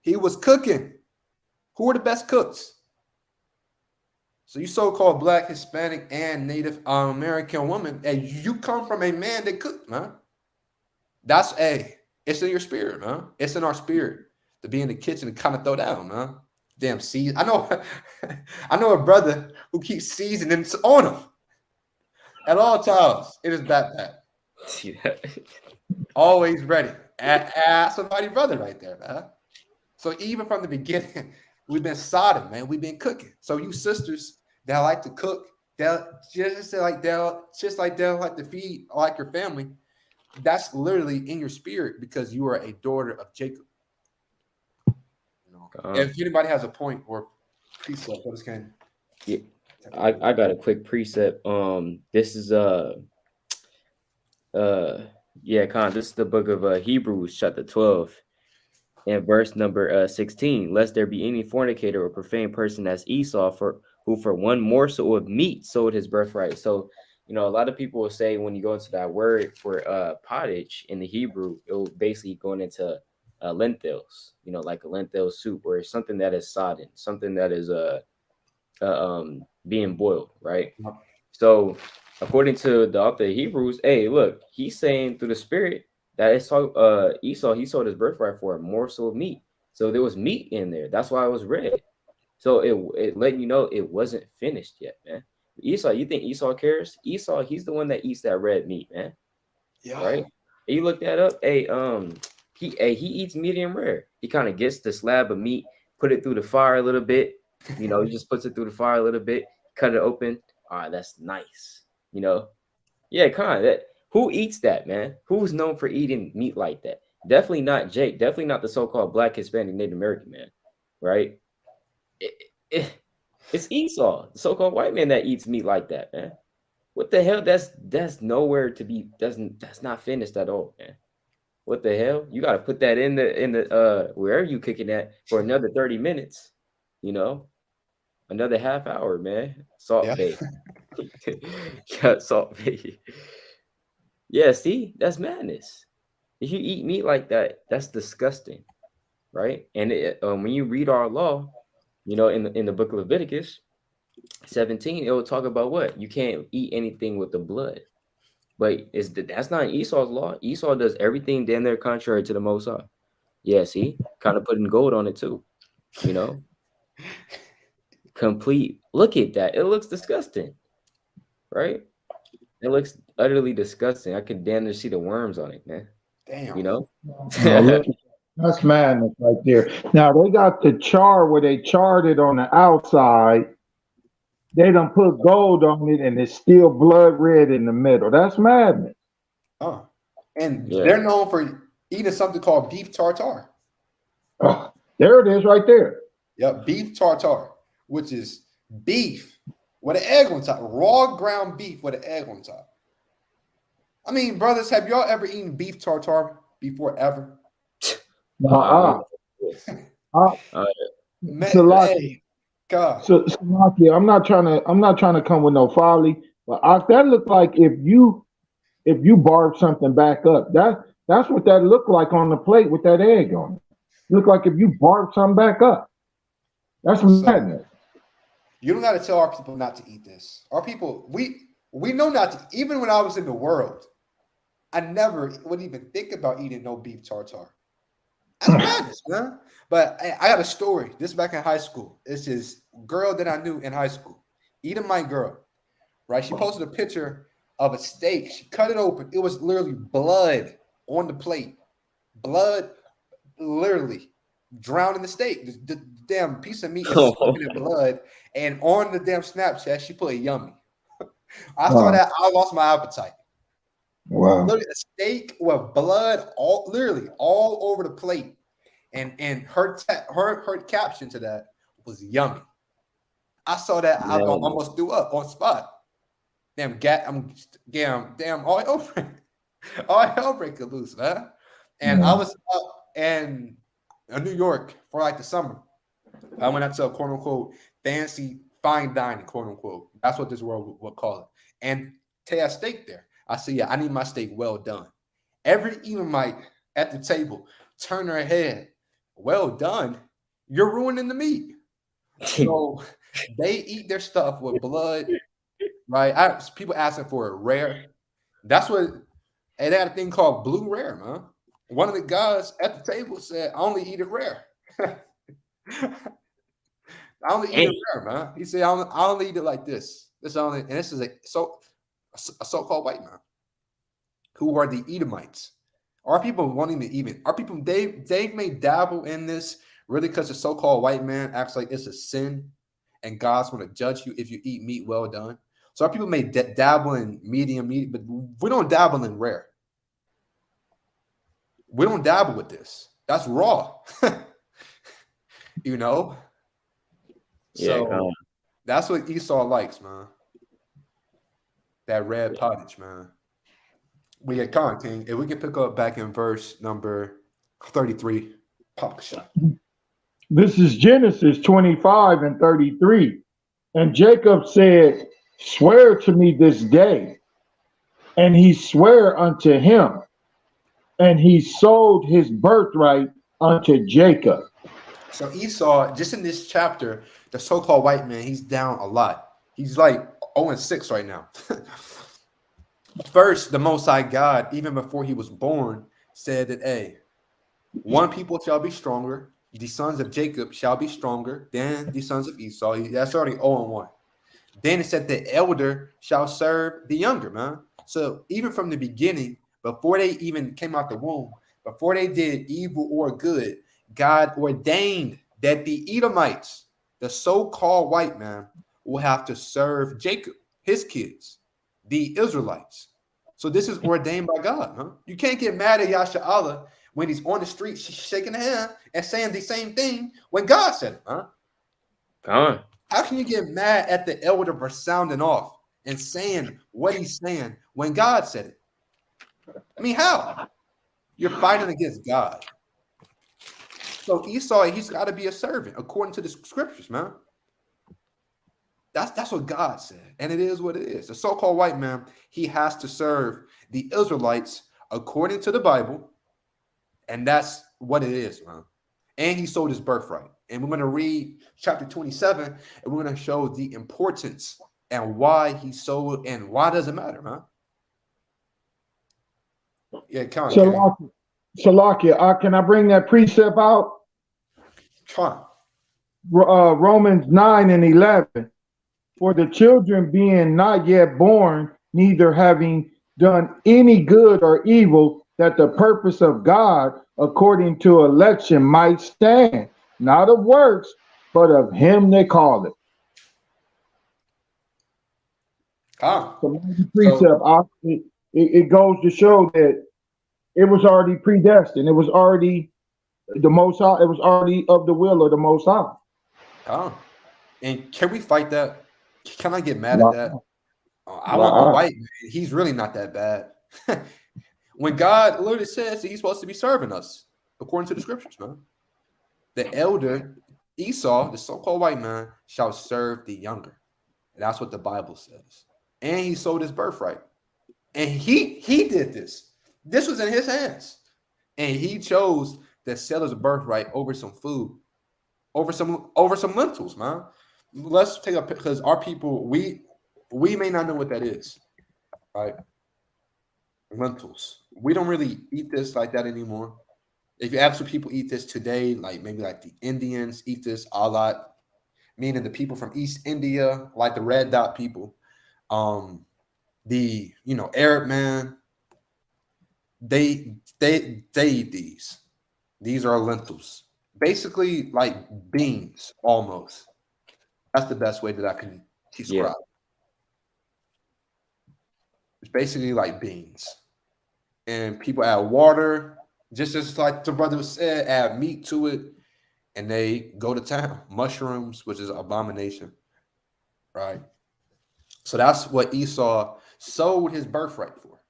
He was cooking. Who are the best cooks? So you so-called Black, Hispanic, and Native American woman, and you come from a man that cooked, man. That's it's in your spirit, man. It's in our spirit to be in the kitchen and kind of throw down, man. Damn season. I know a brother who keeps seasoning on him at all times. It is that. Yeah. Always ready. Ask somebody brother right there, man. So even from the beginning, we've been sodding, man. We've been cooking. So you sisters that like to cook, they'll like to feed like your family. That's literally in your spirit because you are a daughter of Jacob. If anybody has a point or precept, what is can? Yeah, I got a quick precept. This is this is the book of Hebrews, chapter 12, and verse number 16. Lest there be any fornicator or profane person as Esau, who for one morsel of meat sold his birthright. So, a lot of people will say when you go into that word for pottage in the Hebrew, it will basically going into lentils, like a lentil soup, or something that is sodden, something that is being boiled, right? So according to the author of Hebrews, hey, look, he's saying through the spirit that Esau, he sold his birthright for a morsel of meat. So there was meat in there. That's why it was red. So it letting you know it wasn't finished yet, man. Esau, you think Esau cares? Esau, he's the one that eats that red meat, man. Yeah. Right? You look that up. Hey, he eats medium rare. He kind of gets the slab of meat, put it through the fire a little bit. He just puts it through the fire a little bit, cut it open. All right, that's nice. Yeah, kind of. Who eats that, man? Who's known for eating meat like that? Definitely not Jake. Definitely not the so-called Black, Hispanic, Native American man, right? It's Esau, the so-called white man that eats meat like that, man. What the hell? That's nowhere to be. That's not finished at all, man. What the hell? You got to put that in the wherever you cooking at for another 30 minutes. Another half hour, man. Salt Bay. Got Salt Bay. Yeah, see, that's madness. If you eat meat like that, that's disgusting, right? And when you read our law, in the book of Leviticus 17, it will talk about what you can't eat anything with the blood. But that's not Esau's law. Esau does everything damn near contrary to the Most High. Yeah, see, kind of putting gold on it too. Complete. Look at that. It looks disgusting, right? It looks utterly disgusting. I could damn near see the worms on it, man. Damn. That's madness right there. Now they got the char where they charred it on the outside. They done put gold on it, and it's still blood red in the middle. That's madness. And they're known for eating something called beef tartare. Oh, there it is right there. Yep, beef tartare, which is beef with an egg on top, raw ground beef with an egg on top. I mean, brothers, have y'all ever eaten beef tartare before ever? God. So I'm not trying to come with no folly, but that looked like if you barb something back up, that's what that looked like on the plate with that egg on it. Looked like if you barb something back up. That's madness. You don't got to tell our people not to eat this. Our people, we know not to. Even when I was in the world, I never would even think about eating no beef tartare. That's madness, man. But I got a story. This is back in high school. It's this girl that I knew in high school, Edomite girl, right? She posted a picture of a steak. She cut it open. It was literally blood on the plate. Blood literally drowned in the steak. The damn piece of meat is soaking in blood. And on the damn Snapchat, she put yummy. I saw that. I lost my appetite. Wow. Literally a steak with blood literally all over the plate. And her caption to that was yummy. I saw that. I almost threw up on spot. Damn, all hell breaking loose, man. And I was up in New York for like the summer. I went out to a quote unquote fancy fine dining, quote unquote. That's what this world would call it. And they had steak there. I said, yeah, I need my steak well done. Every Edomite at the table turned their head. Well done. You're ruining the meat. So they eat their stuff with blood, right? People asking for it rare. That's what, and they had a thing called blue rare, man. One of the guys at the table said, I only eat it rare. I only eat it rare, man. He said, I only eat it like this. This is a so-called white man. Who are the Edomites? Our people wanting to even, our people, they may dabble in this really because the so-called white man acts like it's a sin and God's going to judge you if you eat meat well done. So our people may dabble in medium meat, but we don't dabble in rare. We don't dabble with this. That's raw. You know? Yeah, so that's what Esau likes, man. That red pottage, man. We get King. If we can pick up back in verse number 33, pop shot. This is Genesis 25 and 33. And Jacob said, swear to me this day. And he sware unto him. And he sold his birthright unto Jacob. So Esau, just in this chapter, the so-called white man, he's down a lot. He's like 0-6 right now. First, the Most High God, even before he was born, said that, hey, one people shall be stronger. The sons of Jacob shall be stronger than the sons of Esau. That's already 0-1. Then it said the elder shall serve the younger, man. So even from the beginning, before they even came out the womb, before they did evil or good, God ordained that the Edomites, the so-called white man, will have to serve Jacob, his kids, the Israelites. So this is ordained by God, huh? You can't get mad at Yasha'Allah when he's on the street shaking the hand and saying the same thing when God said it, huh? How can you get mad at the elder for sounding off and saying what he's saying when God said it? I mean, how? You're fighting against God. So Esau, he's got to be a servant according to the scriptures, man. That's what God said, and it is what it is. The so-called white man, he has to serve the Israelites according to the Bible, and that's what it is, man. And he sold his birthright. And we're going to read chapter 27, and we're going to show the importance and why he sold, and why does it matter, man? Yeah, come on. Salakia, can I bring that precept out? Come Romans 9 and 11. For the children being not yet born, neither having done any good or evil, that the purpose of God according to election might stand, not of works, but of him they call it. So precept, it goes to show that it was already predestined. It was already the Most High. It was already of the will of the Most High. And can we fight that? Can I get mad at that? I want the white man. He's really not that bad. When God literally says that he's supposed to be serving us, according to the scriptures, man. The elder, Esau, the so-called white man, shall serve the younger. And that's what the Bible says. And he sold his birthright. And he did this. This was in his hands. And he chose to sell his birthright over some food, over some lentils, man. let's take a because our people we may not know what that is, right? Lentils. We don't really eat this like that anymore. If you actually people eat this today, like maybe like the Indians eat this a lot, meaning the people from East India, like the red dot people, the Arab man, they eat these. These are lentils, basically like beans almost. That's the best way that I can describe. Yeah. It's basically like beans, and people add water, just as like the brother said, add meat to it, and they go to town. Mushrooms, which is an abomination, right? So that's what Esau sold his birthright for.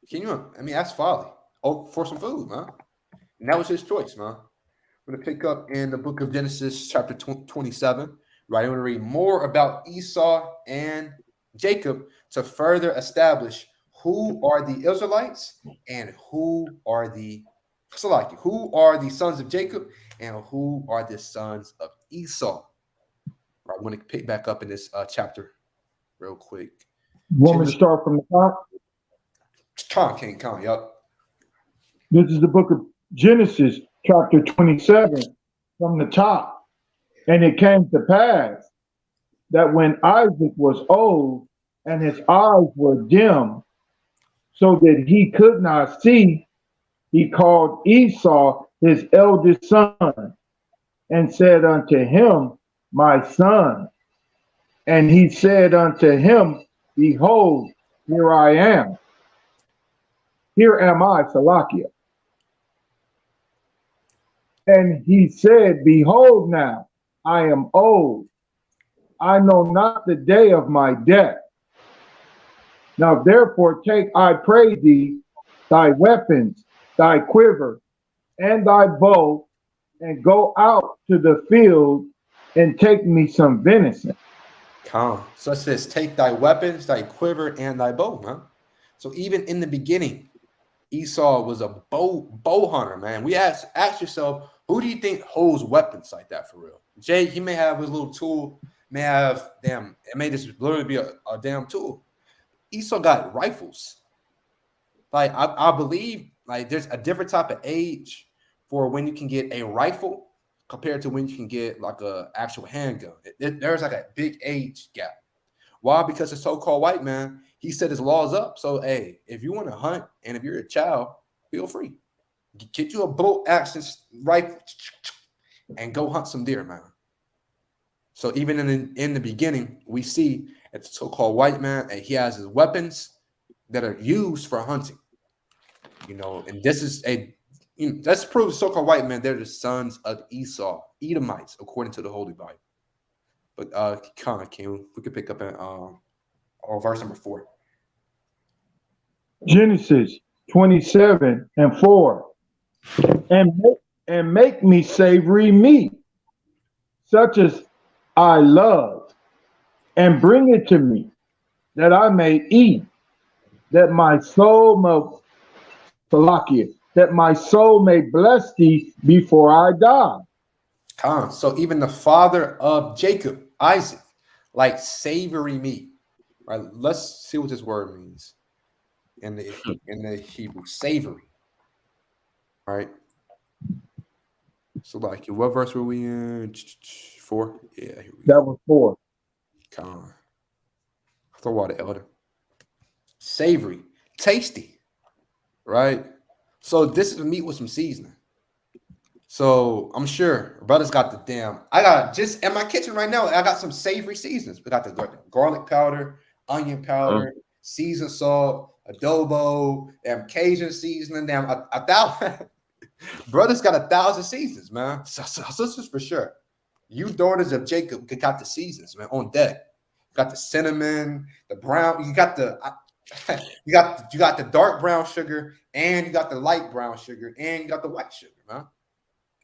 Can you? I mean, that's folly. Oh, for some food, man. And that was his choice, man. I'm going to pick up in the book of Genesis, chapter 27. Right, I'm going to read more about Esau and Jacob to further establish who are the Israelites and who are the sons of Jacob and who are the sons of Esau. Right, I'm going to pick back up in this chapter real quick. You want me to start from the top? Come, yep. This is the book of Genesis, chapter 27, from the top. And it came to pass that when Isaac was old and his eyes were dim, so that he could not see, he called Esau his eldest son and said unto him, My son. And he said unto him, Behold, here I am. Here am I, Salakia. And he said, Behold now, I am old. I know not the day of my death. Now therefore take, I pray thee, thy weapons, thy quiver, and thy bow, and go out to the field and take me some venison. Come. So it says, take thy weapons, thy quiver, and thy bow, man. So even in the beginning, Esau was a bow hunter, man. We ask yourself, who do you think holds weapons like that for real? Jay, he may have his little tool, may have it may just literally be a damn tool. Esau got rifles. Like I believe like there's a different type of age for when you can get a rifle compared to when you can get like a actual handgun. There's like a big age gap. Why? Because the so-called white man, he set his laws up. So, hey, if you want to hunt and if you're a child, feel free. Get you a bolt action rifle and go hunt some deer, man. So even in the beginning, we see that the so-called white man, and he has his weapons that are used for hunting. And this is that's proof the so-called white man, they're the sons of Esau, Edomites, according to the Holy Bible. But we could pick up in verse number 4. Genesis 27 and 4. And make me savory meat, such as I love, and bring it to me, that I may eat, that my soul may bless thee before I die. So even the father of Jacob, Isaac, like savory meat. Right? Let's see what this word means in the Hebrew. Savory. All right. So like what verse were we in? 4? Yeah, here we go. That was 4. Throw water, elder. Savory, tasty, right? So this is the meat with some seasoning. So I'm sure brothers got I got just in my kitchen right now, I got some savory seasonings. We got the garlic powder, onion powder, seasoned salt, adobo, Cajun seasoning, a thousand. Brothers got 1,000 seasons, man. So this is for sure. You daughters of Jacob got the seasons, man, on deck. You got the cinnamon, the brown. You got the dark brown sugar, and you got the light brown sugar, and you got the white sugar, man.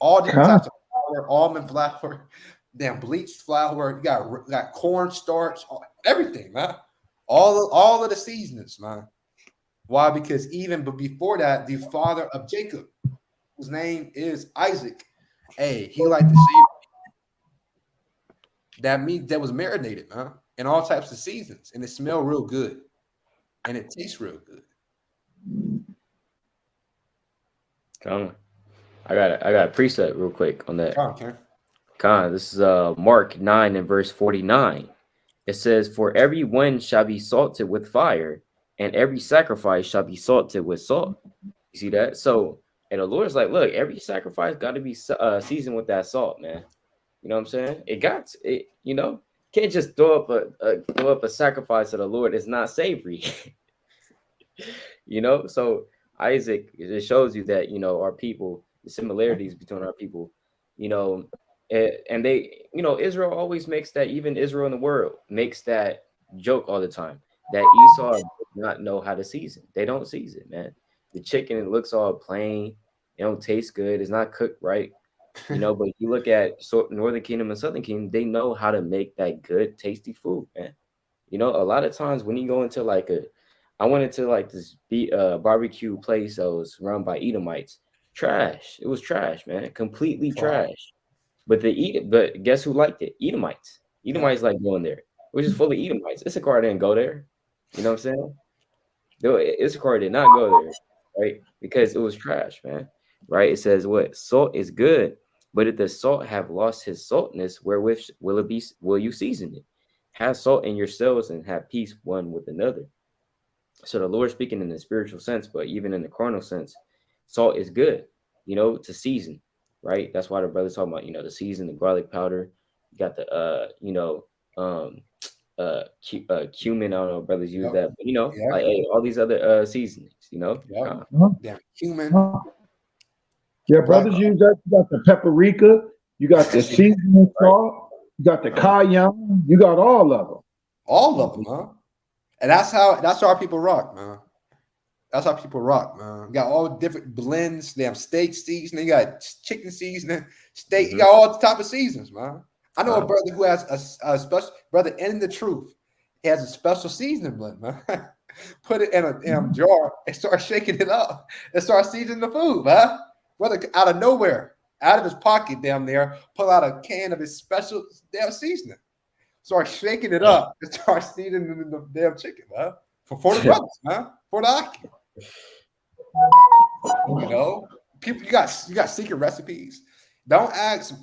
All different types of flour, almond flour, bleached flour. You got corn starch, everything, man. All of the seasonings, man. Why? Because even before that, the father of Jacob, whose name is Isaac, he liked to see. that meat that was marinated, man, in all types of seasons, and it smelled real good, and it tastes real good. Come on. I got a precept real quick on that. Okay. This is Mark 9 and verse 49. It says, "For every one shall be salted with fire, and every sacrifice shall be salted with salt." You see that? So, and the Lord's like, look, every sacrifice got to be seasoned with that salt, man. You know what I'm saying? It got it. You know, can't just throw up a sacrifice to the Lord. It's not savory. You know, so Isaac, it shows you that, you know, our people, the similarities between our people, you know, and they, you know, Israel always makes that, even Israel in the world makes that joke all the time that Esau does not know how to season. They don't season, man. The chicken, it looks all plain, it don't taste good, it's not cooked right, you know. But you look at Northern Kingdom and Southern Kingdom, they know how to make that good, tasty food, man. You know, a lot of times when you go into like I went into like this barbecue place that was run by Edomites. Trash. It was trash, man. Completely trash. But but guess who liked it? Edomites. Edomites like going there, which is full of Edomites. Issachar didn't go there. You know what I'm saying? No, Issachar did not go there, right? Because it was trash, man. Right? It says what? Salt is good, but if the salt have lost his saltness, wherewith will you season it? Have salt in yourselves and have peace one with another. So the Lord speaking in the spiritual sense, but even in the carnal sense, salt is good, you know, to season, right? That's why the brother's talking about, you know, the season, the garlic powder. You got the cumin. I don't know if brothers use that, but you know, like all these other seasonings, you know. Yeah, cumin. Yeah, brothers use that. You got the paprika, you got the seasoning salt, you got the cayenne, you got all of them. All of them, huh? And that's how our people rock, man. That's how people rock, man. You got all different blends. They have steak seasoning, you got chicken seasoning, steak. You got all the type of seasons, man. I know a brother who has a special brother in the truth. He has a special seasoning blend, man. Put it in a jar and start shaking it up and start seasoning the food, man. Brother, out of nowhere, out of his pocket down there, pull out a can of his special damn seasoning. Start shaking it up and start seasoning the damn chicken, man. For the brothers, man. For the Aki. You know, people, you got secret recipes. Don't ask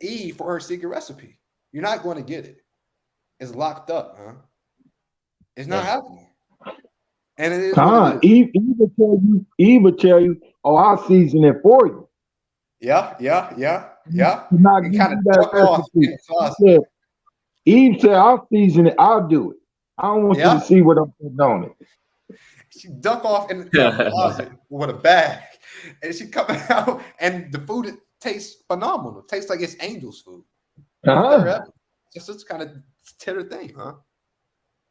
Eve for her secret recipe. You're not going to get it. It's locked up, man. It's not happening. And it is. Eve will tell you, oh, I'll season it for you. Yeah. You're not getting that recipe. Eve said, I'll season it, I'll do it. I don't want you to see what I'm putting on it. She duck off in the closet with a bag, and she coming out, and the food tastes phenomenal. It tastes like it's angels' food. Just this kind of tender thing, huh?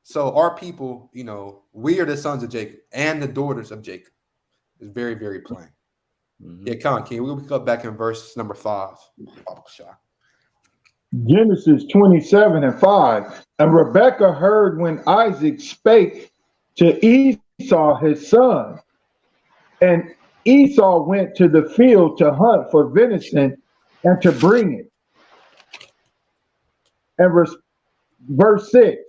So our people, you know, we are the sons of Jacob and the daughters of Jacob. It's very, very plain. Mm-hmm. Yeah, come on, King. We'll come back in verse number 5. Genesis 27:5. And Rebekah heard when Isaac spake to Esau his son. And Esau went to the field to hunt for venison and to bring it. And verse 6.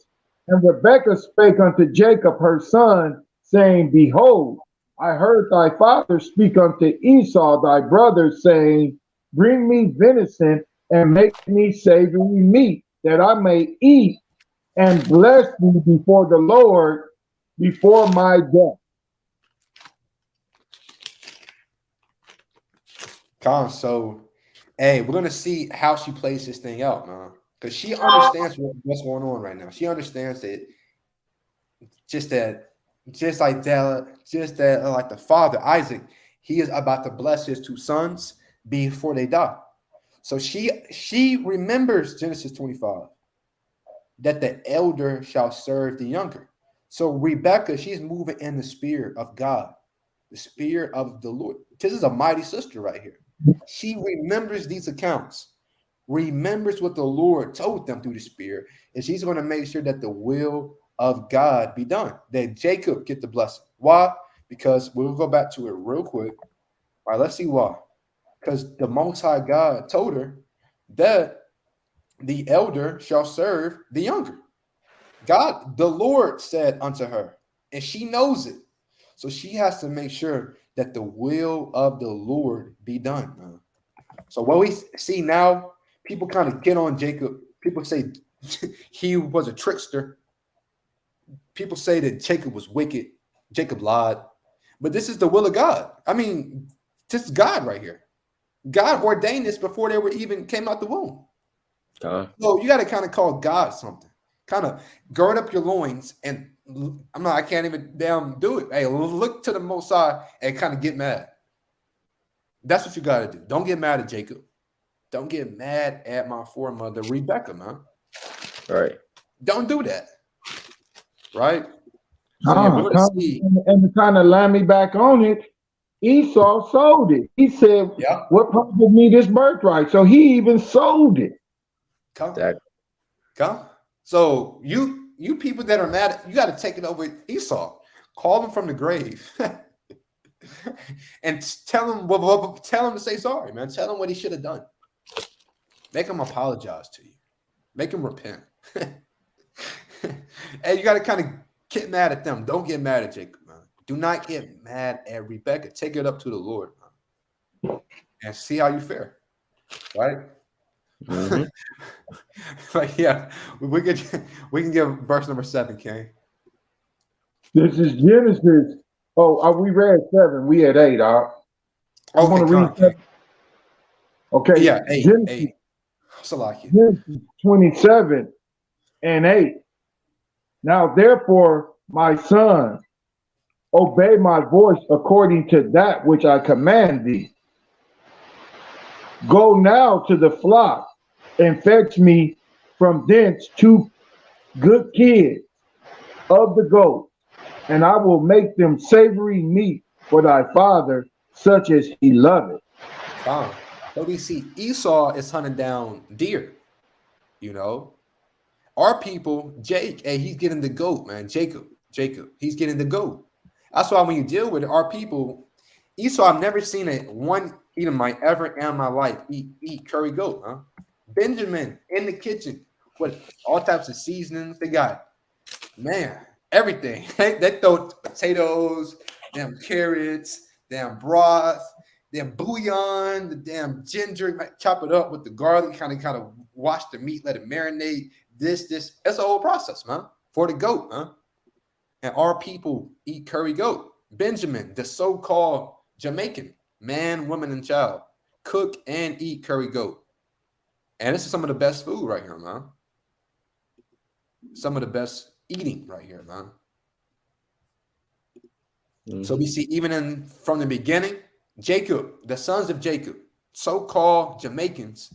And Rebekah spake unto Jacob her son, saying, Behold, I heard thy father speak unto Esau thy brother, saying, Bring me venison and make me savory meat, that I may eat and bless thee before the Lord before my death. So, hey, we're gonna see how she plays this thing out, man, because she understands what's going on right now. She understands that, just like the father Isaac, he is about to bless his 2 sons before they die. So she remembers Genesis 25, that the elder shall serve the younger. So Rebekah, she's moving in the spirit of God, the spirit of the Lord. This is a mighty sister right here. She remembers these accounts, remembers what the Lord told them through the spirit, and she's going to make sure that the will of God be done, that Jacob get the blessing. Why? Because we'll go back to it real quick. All right, let's see why. Because the Most High God told her that the elder shall serve the younger. God, the Lord said unto her, and she knows it. So she has to make sure that the will of the Lord be done, man. So what we see now, people kind of get on Jacob. People say he was a trickster. People say that Jacob was wicked. Jacob lied. But this is the will of God. I mean, this is God right here. God ordained this before they were even came out the womb. So you got to kind of call God something. Kind of gird up your loins and I can't even damn do it. Hey, look to the Most High and kind of get mad. That's what you got to do. Don't get mad at Jacob. Don't get mad at my foremother, Rebecca, man. Right. Don't do that. Right? So, yeah, we're gonna see. And to kind of land me back on it, Esau sold it. He said, what profit me this birthright? So he even sold it. Come. So you people that are mad, you got to take it over Esau. Call him from the grave. And tell him to say sorry, man. Tell him what he should have done. Make him apologize to you. Make him repent. And you got to kind of get mad at them. Don't get mad at Jacob, man. Do not get mad at Rebecca. Take it up to the Lord, man, and see how you fare. Right? Mm-hmm. Like, yeah, we can give verse number 7, King. This is Genesis. Oh, we read 7. We had 8. I want to read 7. Okay. Yeah, 8. Genesis, 8. Salakia. Genesis 27 and 8. Now, therefore, my son, obey my voice according to that which I command thee. Go now to the flock and fetch me from thence 2 good kids of the goat, and I will make them savory meat for thy father, such as he loveth. So we see Esau is hunting down deer, you know. Our people, Jake, hey, he's getting the goat, man. Jacob, he's getting the goat. That's why when you deal with our people, Esau, I've never seen one Edomite ever in my life eat curry goat, huh? Benjamin in the kitchen with all types of seasonings. They got, man, everything. They throw potatoes, damn carrots, damn broth, damn bouillon, the damn ginger, chop it up with the garlic, kind of wash the meat, let it marinate. This, it's a whole process, man, for the goat, huh? And our people eat curry goat. Benjamin, the so-called Jamaican, man, woman, and child, cook and eat curry goat. And this is some of the best food right here, man. Some of the best eating right here, man. Mm-hmm. So we see even from the beginning, Jacob, the sons of Jacob, so-called Jamaicans,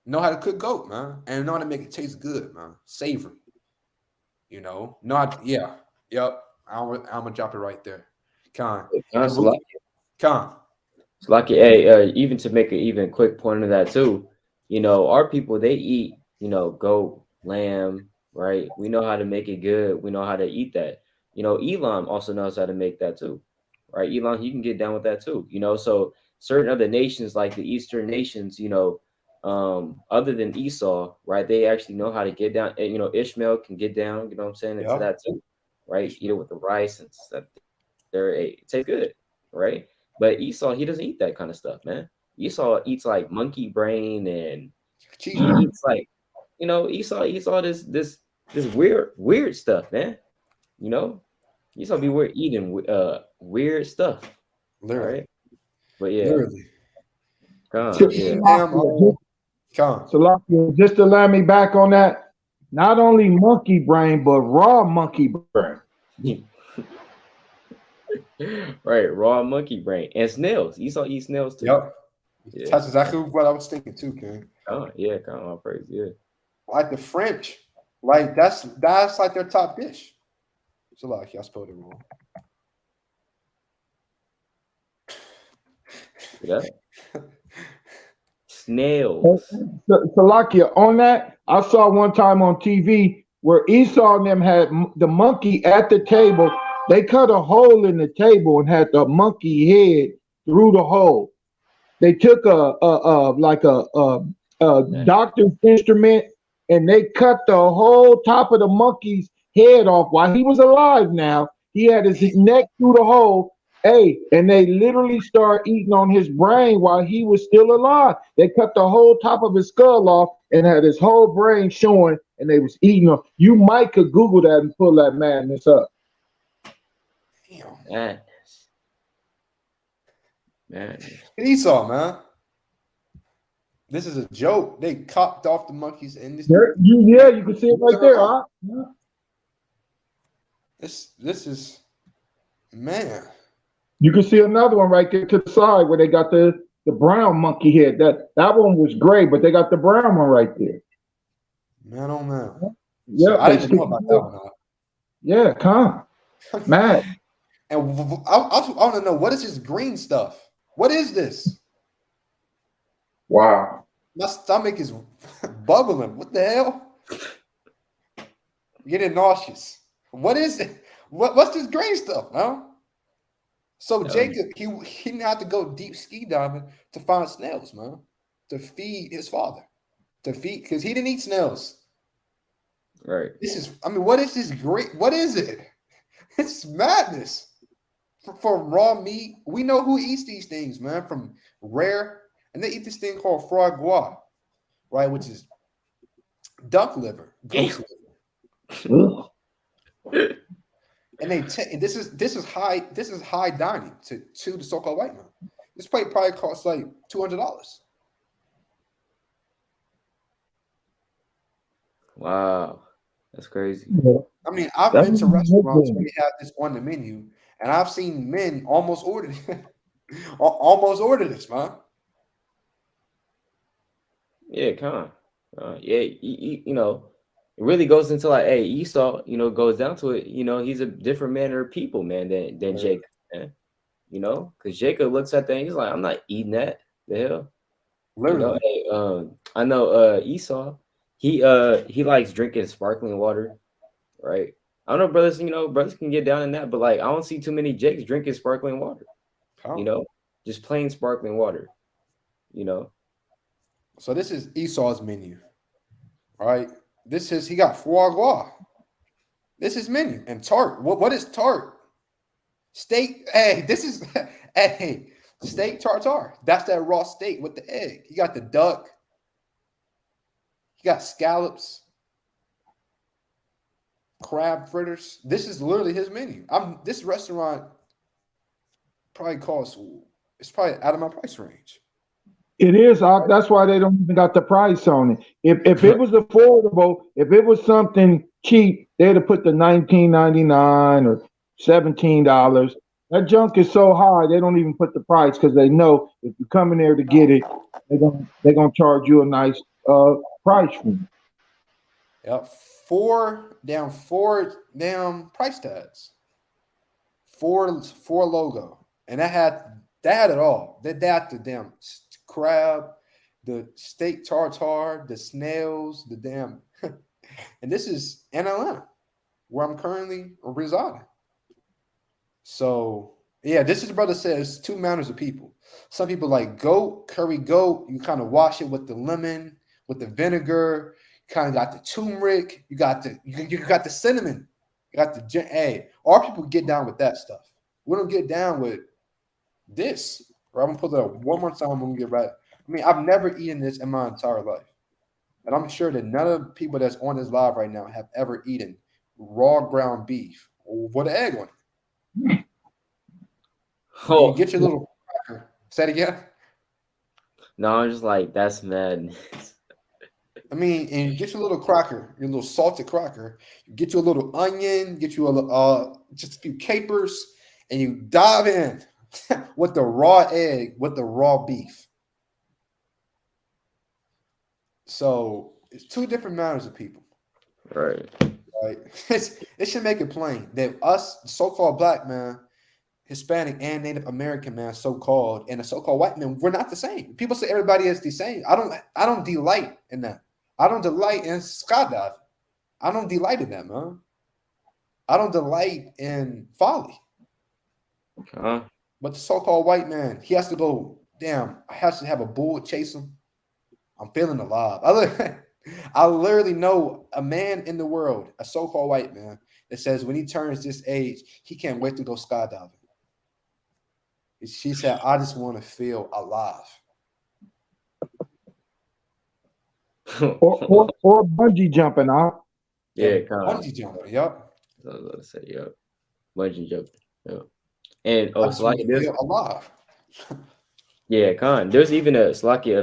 know how to cook goat, man, and know how to make it taste good, man, savory. You know, yep. I'm gonna drop it right there. Con. It's like, hey, even to make an even quick point of that too, you know, our people, they eat, you know, goat, lamb, right? We know how to make it good. We know how to eat that. You know, Elam also knows how to make that too, right? Elam, he can get down with that too, you know. So certain other nations, like the Eastern nations, you know, other than Esau, right? They actually know how to get down. You know, Ishmael can get down, you know what I'm saying, into that too, right? Eat it with the rice and stuff. It tastes good, right? But Esau, he doesn't eat that kind of stuff, man. Esau eats like monkey brain, and he eats like, you know, Esau eats all this weird stuff, man. You know, Esau be eating weird stuff, literally. Right? But yeah, literally. So, just to let me back on that, not only monkey brain, but raw monkey brain. Right, raw monkey brain and snails. Esau eats snails too. Yep. Yeah. That's exactly what I was thinking too, King. Oh yeah, come on, praise, yeah. Like the French, like that's like their top dish. So like, I spelled it wrong. Yeah. Snails. Salakia, on that, I saw one time on TV where Esau and them had the monkey at the table. They cut a hole in the table and had the monkey head through the hole. They took a doctor's instrument, and they cut the whole top of the monkey's head off while he was alive. Now he had his neck through the hole. Hey, and they literally start eating on his brain while he was still alive. They cut the whole top of his skull off and had his whole brain showing, and they was eating him. You might could Google that and pull that madness up. Man. Man. Esau, man. This is a joke. They copped off the monkeys in this. You can see it right there. Huh? This is, man. You can see another one right there to the side where they got the brown monkey head. That one was gray, but they got the brown one right there. Man, oh man. Yeah, so I didn't know about that one. Huh? Yeah, come, mad. And I want to know, what is this green stuff? What is this? Wow. My stomach is bubbling. What the hell? Getting nauseous. What is it? What's this green stuff, man? So Jacob, he didn't have to go deep ski diving to find snails, man, to feed his father, because he didn't eat snails. Right. What is this great? What is it? It's madness. For raw meat, we know who eats these things, man, from rare, and they eat this thing called foie gras, right, which is duck liver, goose liver. And this is high dining to the so-called white man. This plate probably costs like $200. Wow, that's crazy. I mean, I've been to restaurants where they have this on the menu, and I've seen men almost order this, man. Yeah, come on. Yeah, you know, it really goes into like, hey, Esau, goes down to it. He's a different manner of people, man, than Jacob, man. Because Jacob looks at that and he's like, I'm not eating that. The hell, literally. I know Esau. He likes drinking sparkling water, right? I don't know, brothers. Brothers can get down in that, but like, I don't see too many Jakes drinking sparkling water. Just plain sparkling water. So this is Esau's menu, right? He got foie gras. This is menu and tart. What is tart? Steak. Hey, steak tartare. That's that raw steak with the egg. You got the duck. You got scallops, crab fritters. This is literally his menu. This restaurant it's probably out of my price range. It is. That's why they don't even got the price on it. If it was affordable, if it was something cheap, they'd have put the $19.99 or $17. That junk is so high, they don't even put the price because they know if you come in there to get it, they're gonna charge you a nice price for it. Yep, four damn price tags, four logo, and that had it all. That the damn crab, the steak tartare, the snails, the damn, and this is in Atlanta, where I'm currently residing. So yeah, this is brother says two manners of people. Some people like curry goat. You kind of wash it with the lemon, with the vinegar. You kind of got the turmeric. You got the cinnamon. You got the our people get down with that stuff. We don't get down with this. Right, I'm gonna put it up one more time. I'm gonna get right. I mean, I've never eaten this in my entire life, and I'm sure that none of the people that's on this live right now have ever eaten raw ground beef with an egg on it. You get your little cracker. Say it again. No, I'm just like, that's madness. I mean, and you get your little cracker, your little salted cracker. You get you a little onion, get you just a few capers, and you dive in with the raw egg, with the raw beef. So it's two different manners of people. Right. It should make it plain that us, so-called black man, Hispanic and Native American man, so-called, and a so-called white man, we're not the same. People say everybody is the same. I don't delight in that. I don't delight in skydiving. I don't delight in that, man. I don't delight in folly. But the so-called white man, he has to go, I have to have a bull chase him. I'm feeling alive. I literally know a man in the world, a so-called white man, that says when he turns this age, he can't wait to go skydiving. She said, I just want to feel alive. or bungee jumping out. Yeah, Bungee jumping, yep. I was about to say, yep. Bungee jumping. Yep. And I just want to feel alive. Yeah, there's even a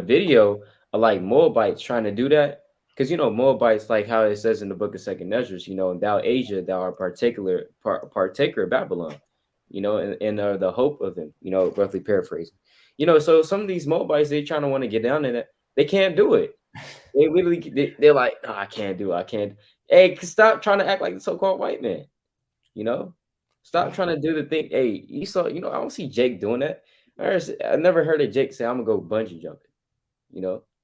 video of like Moabites trying to do that. Because Moabites, like how it says in the book of Second Ezra, thou Asia, thou art partaker of Babylon, and the hope of them, roughly paraphrasing. So some of these Moabites, they trying to want to get down in it. They can't do it. They literally, they're like, oh, I can't do it. I can't. Hey, stop trying to act like the so-called white man. Stop trying to do the thing. Hey, Esau, I don't see Jake doing that. I never heard of Jake say, I'm going to go bungee jumping,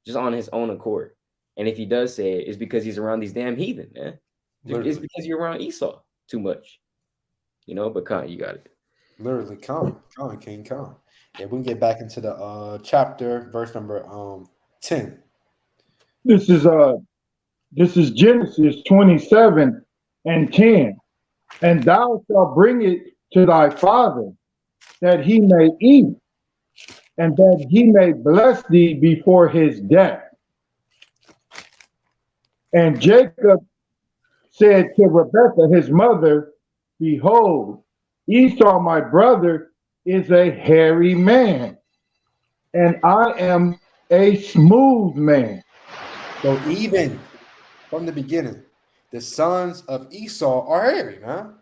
just on his own accord. And if he does say it, it's because he's around these damn heathen, man. Literally. It's because you're around Esau too much. But Khan, you got it. Literally, Khan, King Khan. Yeah, we can get back into the chapter, verse number 10. This is Genesis 27 and 10. And thou shalt bring it to thy father, that he may eat, and that he may bless thee before his death. And Jacob said to Rebekah, his mother, behold, Esau, my brother, is a hairy man, and I am a smooth man. So even from the beginning, the sons of Esau are hairy, man.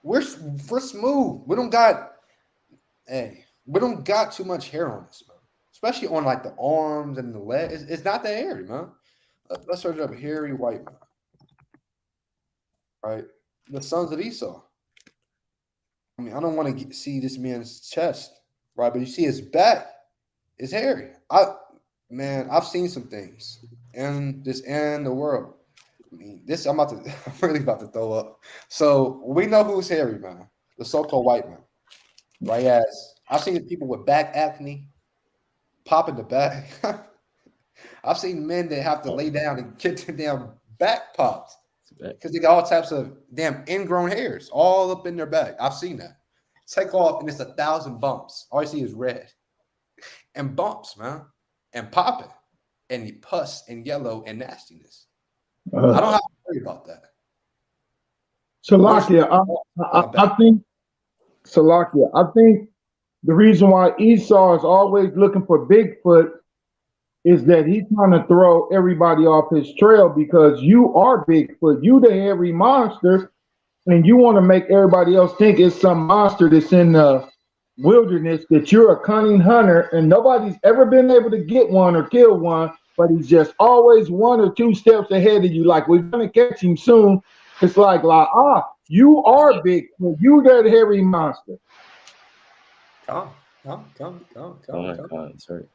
We're smooth. We don't got too much hair on us, man. Especially on like the arms and the legs. It's not that hairy, man. Let's search up hairy white man. Right? The sons of Esau. I mean, I don't want to see this man's chest, right? But you see his back is hairy. I've seen some things in the world. I mean, I'm really about to throw up. So we know who's hairy, man. The so-called white man. Right? As I've seen people with back acne pop in the back. I've seen men that have to lay down and get their damn back popped because they got all types of damn ingrown hairs all up in their back. I've seen that. Take off and it's 1,000 bumps. All you see is red and bumps, man, and popping and pus and yellow and nastiness. I don't have to worry about that. Salakia, I think the reason why Esau is always looking for Bigfoot is that he's trying to throw everybody off his trail because you are Bigfoot. You the hairy monster, and you want to make everybody else think it's some monster that's in the wilderness, that you're a cunning hunter, and nobody's ever been able to get one or kill one, but he's just always 1 or 2 steps ahead of you. Like, we're going to catch him soon. It's like, you are Bigfoot. You that hairy monster. Come. Sorry.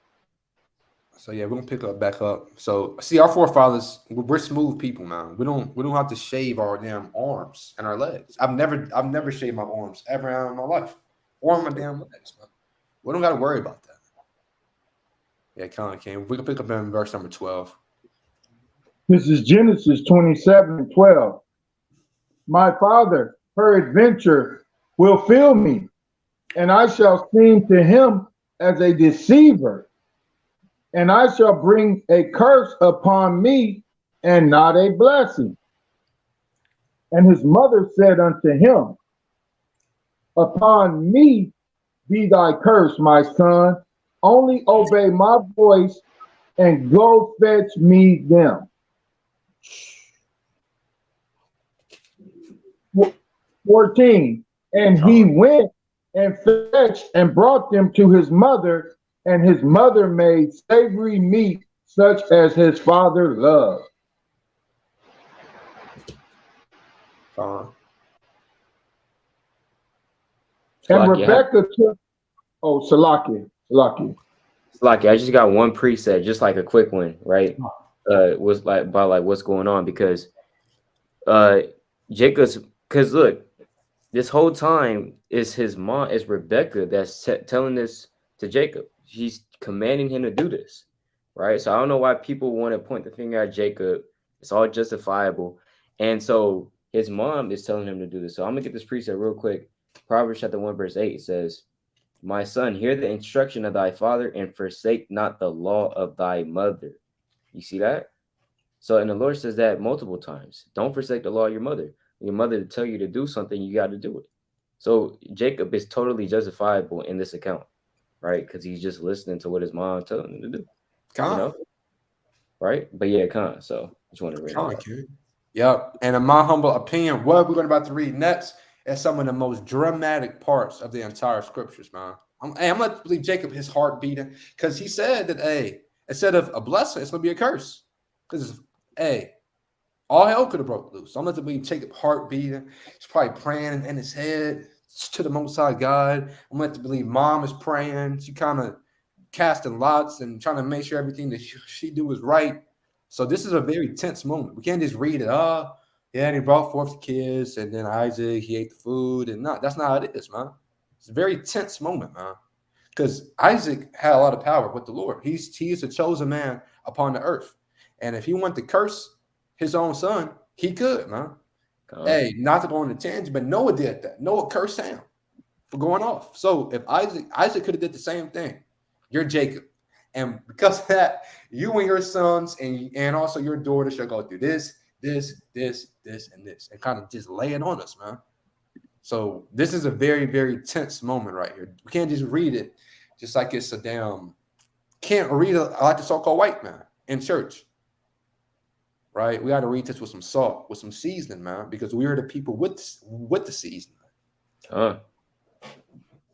So yeah, we're gonna pick back up. So see, our forefathers, we're smooth people, man. We don't have to shave our damn arms and our legs. I've never shaved my arms ever in my life, or my damn legs, man. We don't got to worry about that. Yeah, Colin came. We can pick up in verse number 12. This is Genesis 27:12. My father, peradventure, will fill me, and I shall seem to him as a deceiver. And I shall bring a curse upon me and not a blessing. And his mother said unto him, upon me be thy curse, my son. Only obey my voice and go fetch me them. 14. And he went and fetched and brought them to his mother, and his mother made savory meat such as his father loved. And Rebekah took, Salaki. I just got one preset, just like a quick one, right? Was like about like what's going on, because Jacob's, because look, this whole time is his mom, is Rebekah, that's telling this to Jacob. She's commanding him to do this, right? So I don't know why people want to point the finger at Jacob. It's all justifiable. And so his mom is telling him to do this. So I'm going to get this precept real quick. Proverbs chapter 1, verse 8 says, my son, hear the instruction of thy father and forsake not the law of thy mother. You see that? So, and the Lord says that multiple times. Don't forsake the law of your mother. Your mother to tell you to do something, you got to do it. So Jacob is totally justifiable in this account, right? Because he's just listening to what his mom telling him to do. Con. You know? Right? But yeah, Con. So just want to read Con, that. kid. Yep. And in my humble opinion, what we're going about to read next is some of the most dramatic parts of the entire scriptures, man. I'm going to believe Jacob, his heart beating, because he said that, hey, instead of a blessing, it's going to be a curse. Because, hey, all hell could have broke loose. So I'm going to believe Jacob heart beating. He's probably praying in his head to the Most High God. I'm going to believe mom is praying. She kind of casting lots and trying to make sure everything that she do is right. So this is a very tense moment. We can't just read it. Oh, yeah, and he brought forth the kids, and then Isaac, he ate the food. And no, that's not how it is, man. It's a very tense moment, man. Because Isaac had a lot of power with the Lord. He is a chosen man upon the earth. And if he wanted to curse his own son, he could, man. Hey, not to go on a tangent, but Noah did that. Noah cursed Ham for going off. So if Isaac could have did the same thing. You're Jacob. And because of that, you and your sons and also your daughter shall go through this, and this, and kind of just lay it on us, man. So this is a very, very tense moment right here. We can't just read it just like it's a damn, can't read it like the so-called white man in church. Right? We got to read this with some salt, with some seasoning, man, because we are the people with the seasoning. But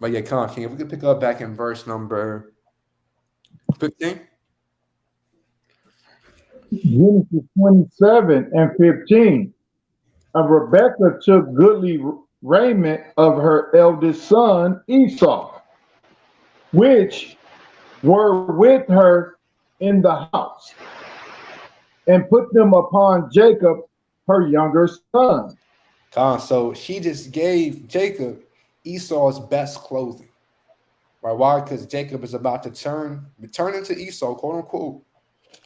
yeah, come on, King, if we could pick up back in verse number 15. Genesis 27 and 15. And Rebekah took goodly raiment of her eldest son Esau, which were with her in the house, and put them upon Jacob, her younger son. So she just gave Jacob Esau's best clothing. Right? Why? Because Jacob is about to turn into Esau, quote unquote,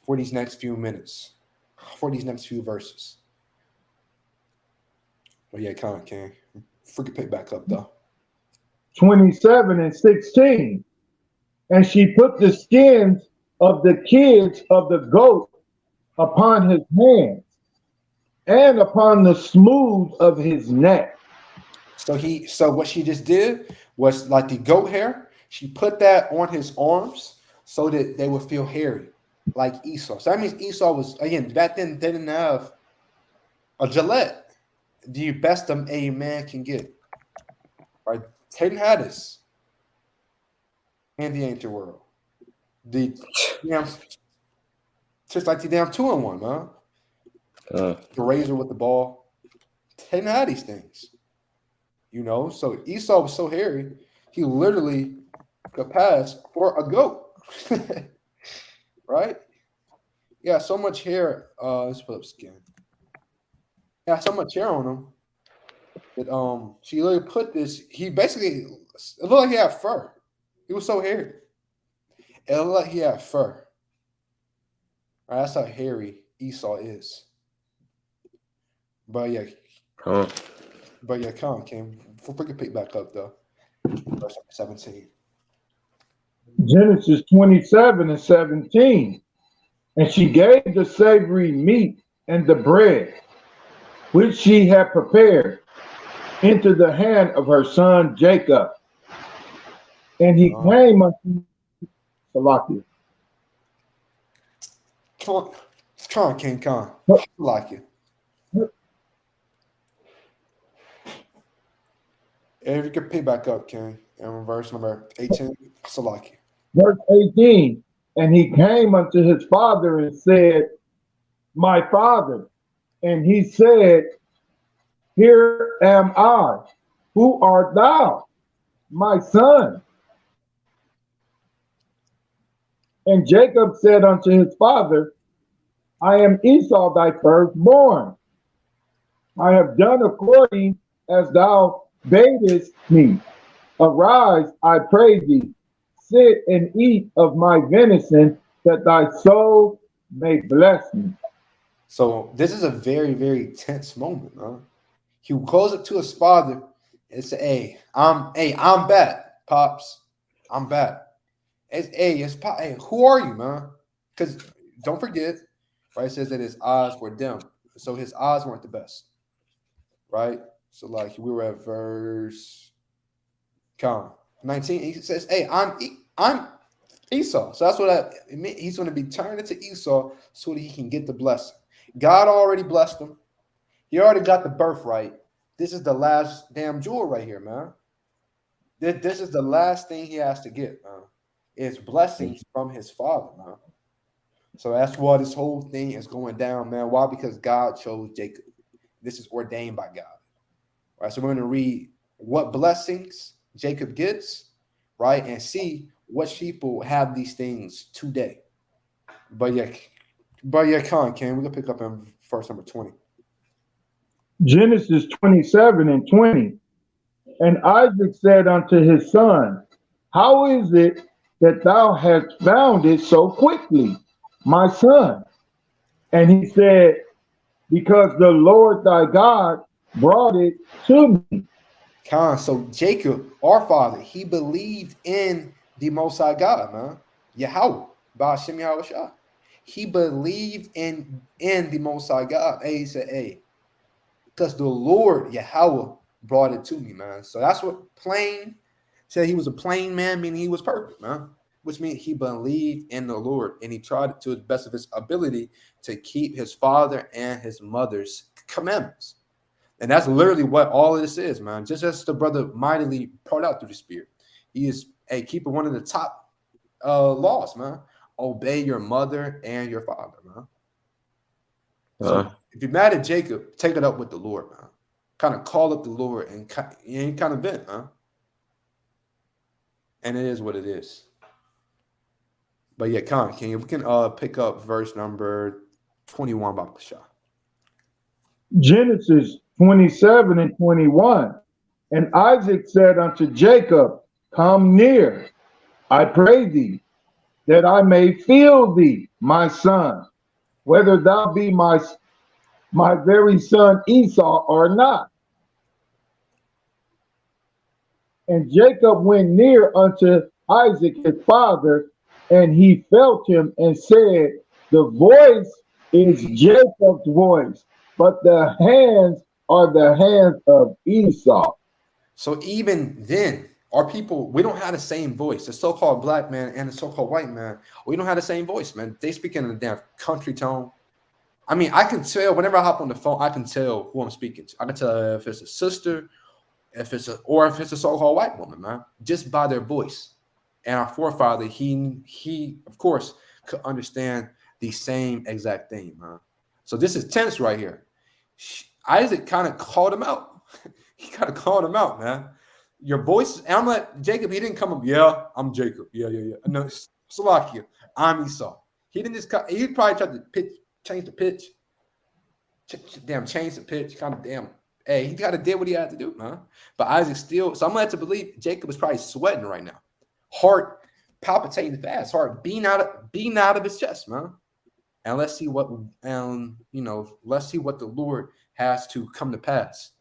for these next few minutes, for these next few verses. But yeah, King. Freaking pick back up though. 27 and 16. And she put the skins of the kids of the goat upon his hands and upon the smooth of his neck. So what she just did was like the goat hair, she put that on his arms so that they would feel hairy, like Esau. So that means Esau was, again, back then they didn't have a Gillette, the best a man can get. Right? They didn't have this in the ancient world. Just like the damn 2-in-1, man. The razor with the ball. They didn't have these things. You know, so Esau was so hairy, he literally could pass for a goat. Right? Yeah, so much hair. Let's put up skin. Yeah, so much hair on him that she literally put this. He basically, it looked like he had fur. He was so hairy. It looked like he had fur. Right, that's how hairy Esau is. But yeah, come on, King. We can pick back up though. Verse 17. Genesis 27 and 17. And she gave the savory meat and the bread, which she had prepared, into the hand of her son Jacob. And he came unto Salakia. Come on, King Khan. Like it. If you can pick back up, King, in verse number 18, Salaki. Verse 18, and he came unto his father and said, my father. And he said, here am I. Who art thou? My son. And Jacob said unto his father, I am Esau, thy firstborn. I have done according as thou badest me. Arise, I pray thee, sit and eat of my venison that thy soul may bless me. So this is a very, very tense moment, huh? He goes up to his father and say, I'm bad, pops. I'm bad. Hey, who are you, man? Because don't forget, right? It says that his eyes were dim, so his eyes weren't the best, right? So like we were at verse 19. He says, "Hey, I'm Esau." So that's what it means. He's going to be turned into Esau so that he can get the blessing. God already blessed him. He already got the birthright. This is the last damn jewel right here, man. This is the last thing he has to get, man. It's blessings from his father, man. So that's why this whole thing is going down, man. Why? Because God chose Jacob. This is ordained by God. Right. So we're going to read what blessings Jacob gets, right, and see what people have these things today. But yeah, Ken, we're gonna pick up in verse number 20. Genesis 27 and 20. And Isaac said unto his son, how is it that thou hast found it so quickly, my son? And he said, because the Lord thy God brought it to me. So Jacob, our father, he believed in the Most High God, man. Yahweh, Ba'ashem Yahweh Shah. He believed in the Most High God. He said, because the Lord Yahweh brought it to me, man. So that's what plain said. He was a plain man, meaning he was perfect, man. Which means he believed in the Lord and he tried to the best of his ability to keep his father and his mother's commandments. And that's literally what all of this is, man. Just as the brother mightily poured out through the Spirit. He is keeping one of the top laws, man. Obey your mother and your father, man. So if you're mad at Jacob, take it up with the Lord, man. Kind of call up the Lord and kind of vent, man. And it is what it is. But yeah, we can pick up verse number 21 by Pasha. Genesis 27 and 21. And Isaac said unto Jacob, come near, I pray thee, that I may feel thee, my son, whether thou be my very son Esau or not. And Jacob went near unto Isaac his father, and he felt him and said, the voice is Jacob's voice, but the hands are the hands of Esau. So even then, our people, we don't have the same voice. The so-called black man and the so-called white man, we don't have the same voice, man. They speak in a damn country tone. I mean, I can tell whenever I hop on the phone, I can tell who I'm speaking to. I can tell if it's a sister, if it's a so-called white woman, man, just by their voice. And our forefather, he of course could understand the same exact thing, man. So this is tense right here. Isaac kind of called him out. He kind of called him out, man. Your voice, and I'm like, Jacob, he didn't come up, yeah, I'm Jacob. Yeah. No, Salakia, I'm Esau. He didn't just he probably tried to change the pitch. Change the pitch, kind of damn. Hey, he kind of did what he had to do, man. But Isaac still, so I'm led to believe Jacob is probably sweating right now. Heart palpitating fast, heart beating out of his chest, man. And let's see what let's see what the Lord has to come to pass.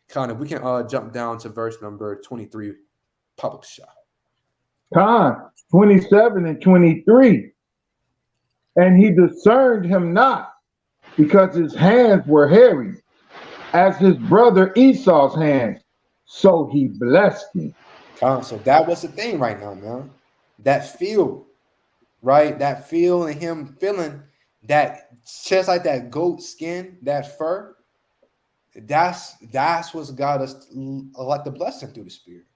Kind of, we can jump down to verse number 23, public shot. 27 and 23. And he discerned him not, because his hands were hairy, as his brother Esau's hands. So he blessed him. So that was the thing right now, man. That feel, right? That feel and him feeling that just like that goat skin, that fur. That's what's got us like the blessing through the Spirit.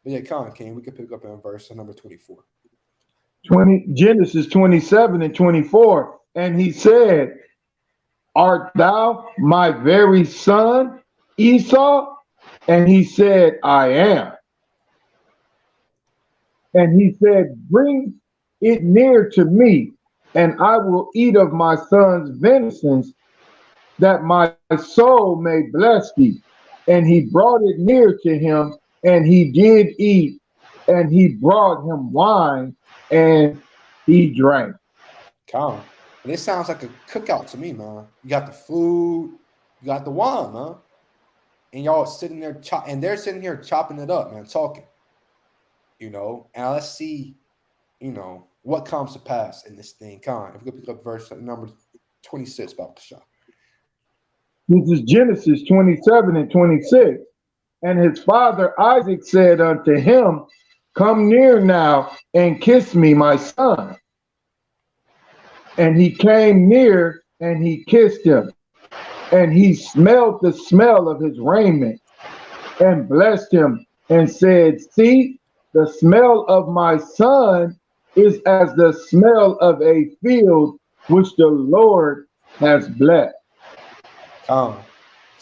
But yeah, King, we can pick up in verse number 24. Genesis 27 and 24. And he said, art thou my very son Esau? And he said, I am. And he said, bring it near to me, and I will eat of my son's venisons, that my soul may bless thee. And he brought it near to him, and he did eat, and he brought him wine, and he drank. Come. And it sounds like a cookout to me, man. You got the food, you got the wine, man. And y'all sitting there and they're sitting here chopping it up, man, talking. And let's see, what comes to pass in this thing. Come, if we could pick up verse number 26, Balkashah. This is Genesis 27 and 26. And his father Isaac said unto him, come near now and kiss me, my son. And he came near and he kissed him. And he smelled the smell of his raiment and blessed him and said, see, the smell of my son is as the smell of a field which the Lord has blessed. So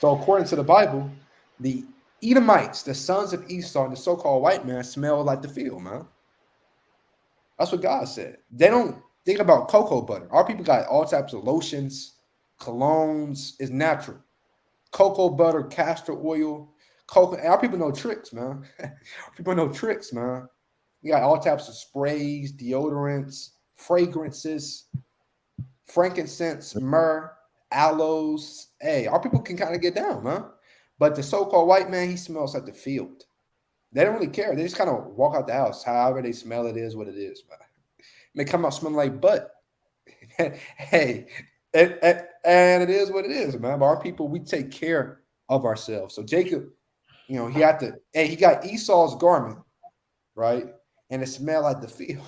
according to the Bible, the Edomites, the sons of Esau, and the so-called white man smell like the field, man. That's what God said. They don't think about cocoa butter. Our people got all types of lotions, colognes. Is natural. Cocoa butter, castor oil, cocoa. Our people know tricks, man. People know tricks, man. You got all types of sprays, deodorants, fragrances, frankincense, myrrh, aloes. Hey, our people can kind of get down, man. But the so-called white man, he smells like the field. They don't really care. They just kind of walk out the house. However they smell, it is what it is, man. They come out smelling like butt. Hey, and it is what it is, man. But our people, we take care of ourselves. So Jacob, he got Esau's garment, right? And it smelled like the field.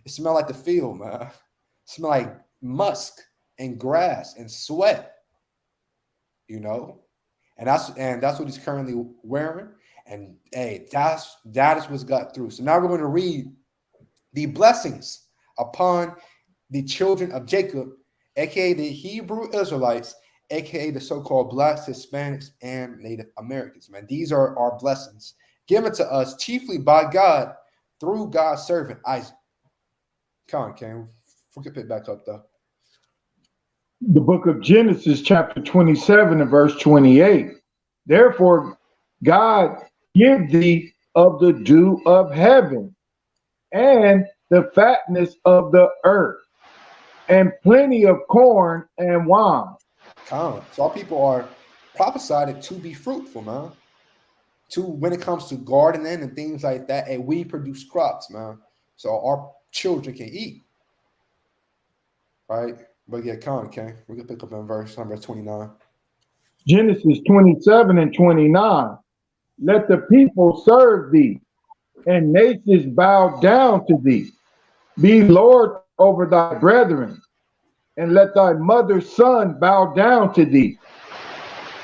It smelled like the field, man. It smelled like musk and grass and sweat, And that's what he's currently wearing. And hey, that is what's got through. So now we're going to read the blessings upon the children of Jacob, aka the Hebrew Israelites, aka the so-called Blacks, Hispanics, and Native Americans. Man, these are our blessings given to us chiefly by God through God's servant Isaac. Come on, Ken. We can pick back up though. The book of Genesis, chapter 27 and verse 28. Therefore, God give thee of the dew of heaven and the fatness of the earth and plenty of corn and wine. So our people are prophesied to be fruitful, man. When it comes to gardening and things like that, and we produce crops, man. So our children can eat. Right? But yeah, okay. We can pick up in verse number 29. Genesis 27 and 29. Let the people serve thee, and nations bow down to thee. Be Lord over thy brethren, and let thy mother's son bow down to thee.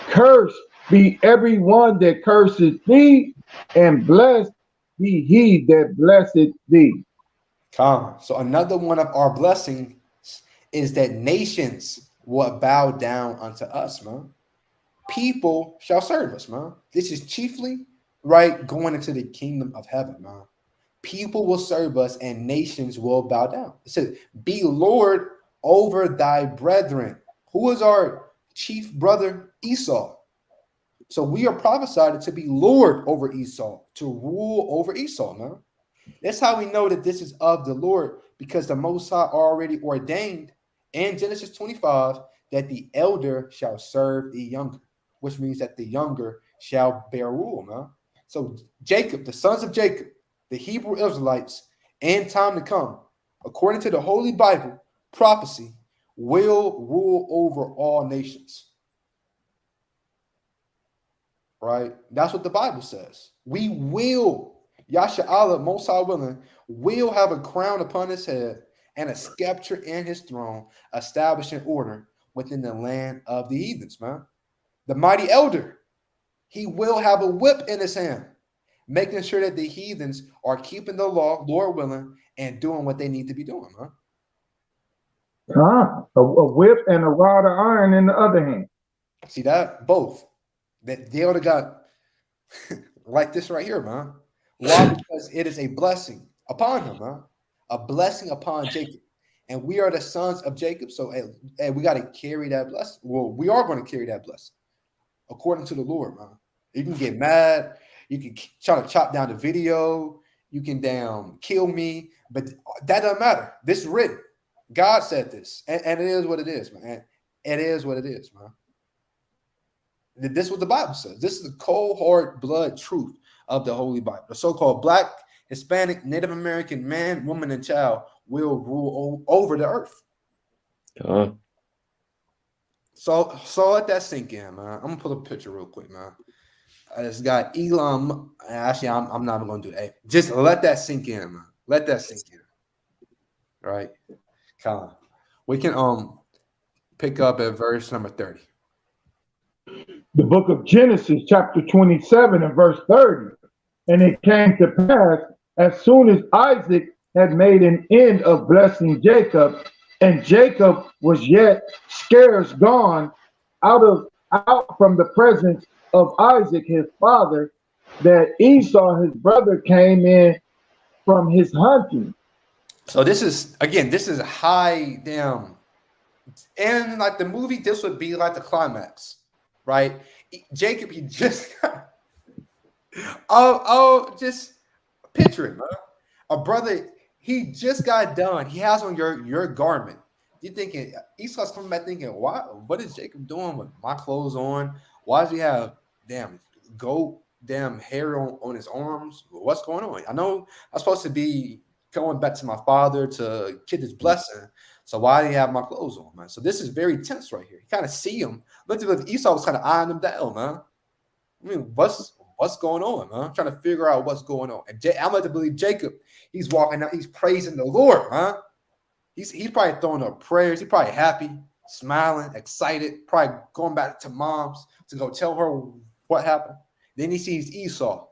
Cursed be every one that curses thee, and blessed be he that blesseth thee. So another one of our blessings is that nations will bow down unto us, man. People shall serve us, man. This is chiefly, right, going into the kingdom of heaven, man. People will serve us and nations will bow down. It says, be Lord over thy brethren. Who is our chief brother? Esau. So we are prophesied to be Lord over Esau, to rule over Esau, man. That's how we know that this is of the Lord, because the Most High already ordained in Genesis 25 that the elder shall serve the younger, which means that the younger shall bear rule, man. So Jacob, the sons of Jacob, the Hebrew Israelites, in time to come, according to the Holy Bible, prophecy, will rule over all nations. Right? That's what the Bible says. We will, Yasha Allah, Most High willing, will have a crown upon his head and a scepter in his throne, establishing order within the land of the heathens, man. The mighty elder, he will have a whip in his hand, making sure that the heathens are keeping the law, Lord willing, and doing what they need to be doing, man. A whip and a rod of iron in the other hand. See that? Both. That they would have got like this right here, man. Why? Because it is a blessing upon him, man. A blessing upon Jacob. And we are the sons of Jacob. So hey, we got to carry that blessing. Well, we are going to carry that blessing according to the Lord, man. You can get mad. You can try to chop down the video. You can kill me. But that doesn't matter. This is written. God said this, and it is what it is, man. It is what it is, man. This is what the Bible says. This is the cold, hard blood truth of the Holy Bible. The so-called Black, Hispanic, Native American man, woman, and child will rule over the earth. So let that sink in, man. I'm gonna pull up a picture real quick, man. It's got Elam. Actually, I'm not even gonna do that. Just let that sink in, man. Let that sink in. All right, come on. We can pick up at verse number 30. The book of Genesis, chapter 27 and verse 30. And it came to pass, as soon as Isaac had made an end of blessing Jacob, and Jacob was yet scarce gone out from the presence of Isaac his father, that Esau his brother came in from his hunting. So this is a high damn, and like the movie, this would be like the climax, right? Jacob, he just just picture it, man. A brother, he just got done. He has on your garment. You're thinking Esau's coming back thinking, what is Jacob doing with my clothes on? Why does he have damn hair on his arms? What's going on? I know I'm supposed to be going back to my father to get his blessing. So why do he have my clothes on, man? So this is very tense right here. You kind of see him. Look at Esau was kind of eyeing him down, man. I mean, what's going on, man? I'm trying to figure out what's going on. And I'm led to believe Jacob, he's walking out, he's praising the Lord, man. He's probably throwing up prayers. He's probably happy, smiling, excited, probably going back to mom's to go tell her what happened. Then he sees Esau.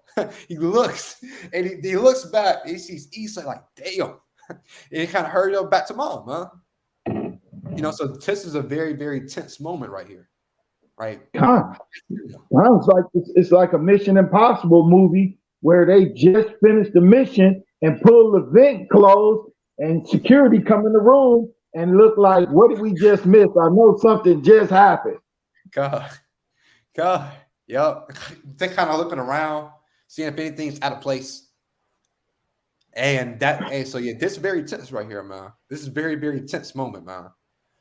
He looks and he looks back. And he sees Esau like, damn. And he kind of hurried up back to mom, huh? So this is a very, very tense moment right here, right? Sounds like it's like a Mission Impossible movie where they just finished the mission and pull the vent closed and security come in the room and look like, what did we just miss? I know something just happened. God, yep. They're kind of looking around, seeing if anything's out of place. So this is very tense right here, man. This is very, very tense moment, man.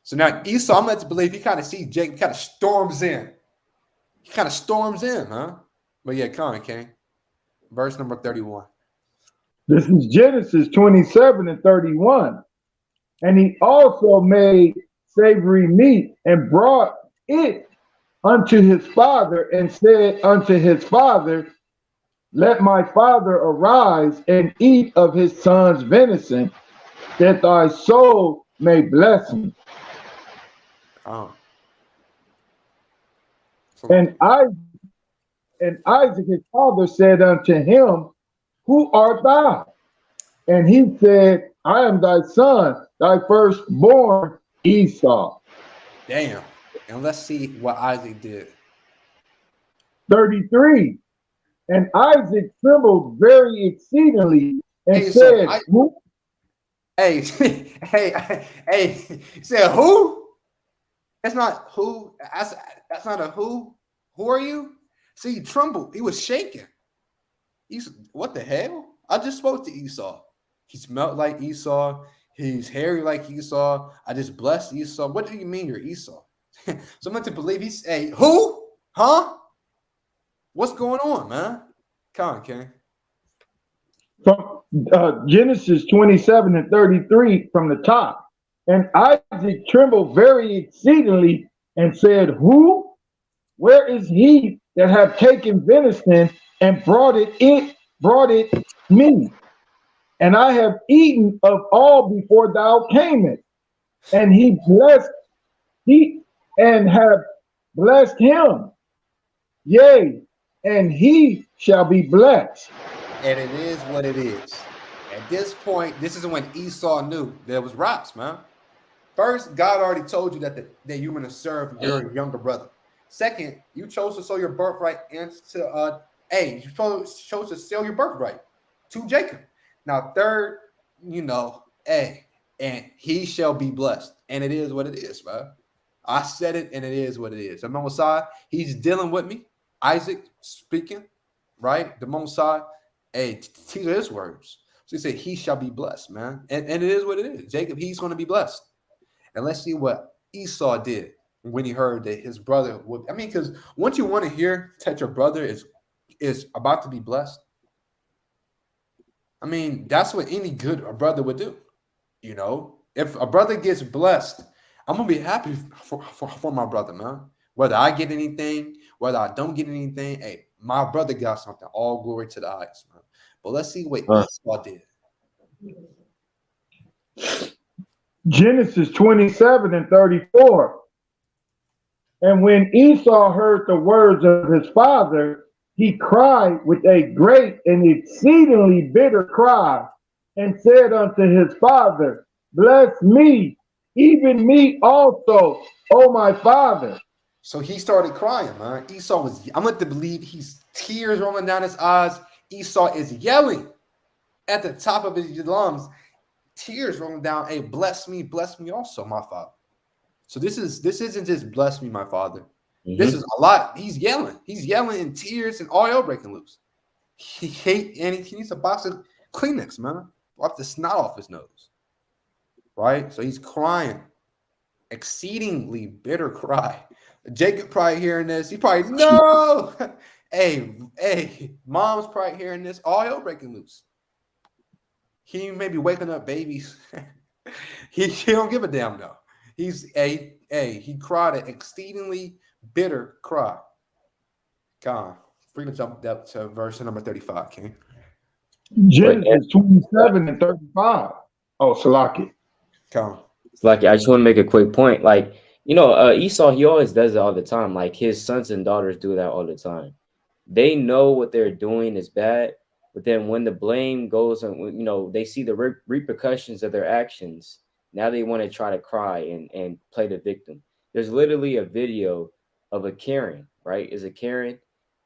So now Esau, I'm led to believe he kind of sees Jacob kind of storms in. He kind of storms in, huh? But yeah, come on, King. Verse number 31. This is Genesis 27 and 31. And he also made savory meat and brought it unto his father and said unto his father, let my father arise and eat of his son's venison, that thy soul may bless him. Oh. And Isaac his father said unto him, who art thou? And he said, I am thy son, thy firstborn Esau. Damn. And let's see what Isaac did. 33. And Isaac trembled very exceedingly and said, who? Hey, said who? That's not who. That's not a who. Who are you? See, he trembled. He was shaking. What the hell? I just spoke to Esau. He smelled like Esau. He's hairy like Esau. I just blessed Esau. What do you mean you're Esau? So I'm meant to believe he's who? Huh? What's going on, man? Come on, King. From Genesis 27 and 33 from the top. And Isaac trembled very exceedingly and said, who? Where is he that hath taken venison and brought it me? And I have eaten of all before thou camest. And and have blessed him. Yea, and he shall be blessed. And it is what it is. At this point, this is when Esau knew there was rocks, man. First, God already told you that you're going to serve your younger brother. Second, you chose to sow your birthright into you chose to sell your birthright to Jacob. Now, third, and he shall be blessed. And it is what it is, man. I said it, and it is what it is. The Mosai, he's dealing with me. Isaac speaking, right? The Mosai, these are his words. So he said, he shall be blessed, man. And it is what it is. Jacob, he's going to be blessed. And let's see what Esau did when he heard that his brother would. I mean, because once you want to hear that your brother is about to be blessed, I mean, that's what any good brother would do. You know, if a brother gets blessed, I'm gonna be happy for my brother, man. Whether I get anything, whether I don't get anything, hey, my brother got something. All glory to the highest, man. But let's see what Esau did. Genesis 27 and 34. And when Esau heard the words of his father, he cried with a great and exceedingly bitter cry, and said unto his father, Bless me, even me also, O my father. So he started crying, man. Esau was, I'm led to believe he's tears rolling down his eyes. Esau is yelling at the top of his lungs, tears rolling down. Hey, bless me also, my father. So this isn't just bless me, my father. This is a lot. He's yelling in tears, and all hell breaking loose. He needs a box of Kleenex, man. Wipe the snot off his nose. Right? So he's crying. Exceedingly bitter cry. Jacob probably hearing this. He probably, no. hey, mom's probably hearing this. All hell breaking loose. He may be waking up babies. he don't give a damn though. He cried an exceedingly bitter cry. God, free to jump up to verse number 35, King. Genesis 27 and 35. Oh, Salaki. Come. Like, I just want to make a quick point. Like, Esau, he always does it all the time. Like, his sons and daughters do that all the time. They know what they're doing is bad, but then when the blame goes and, they see the repercussions of their actions, now they want to try to cry and play the victim. There's literally a video of a Karen, right? Is a Karen,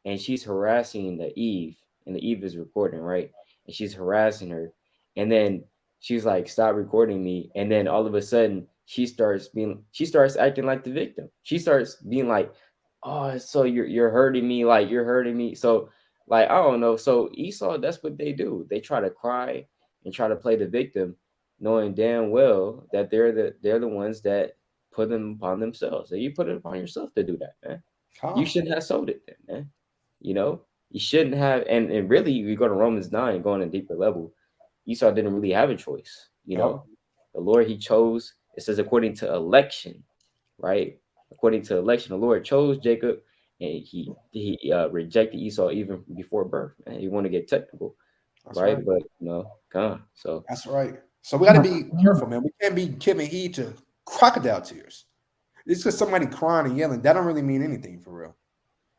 and she's harassing the Eve, and the Eve is recording, right? And she's harassing her, and then she's like, "Stop recording me!" And then all of a sudden, she starts acting like the victim. She starts being like, "Oh, so you're hurting me, like you're hurting me." So, like, I don't know. So Esau, that's what they do. They try to cry and try to play the victim, knowing damn well that they're the ones that put them upon themselves. So you put it upon yourself to do that, man. You shouldn't have sold it then, man. You shouldn't have. And really, you go to Romans 9, going a deeper level. Esau didn't really have a choice. The Lord, he chose. It says according to election, right? According to election, the Lord chose Jacob, and he rejected Esau even before birth. Man, you want to get technical, right? But God. So that's right. So we got to be careful, man. We can't be giving heed to crocodile tears. It's because somebody crying and yelling. That don't really mean anything for real.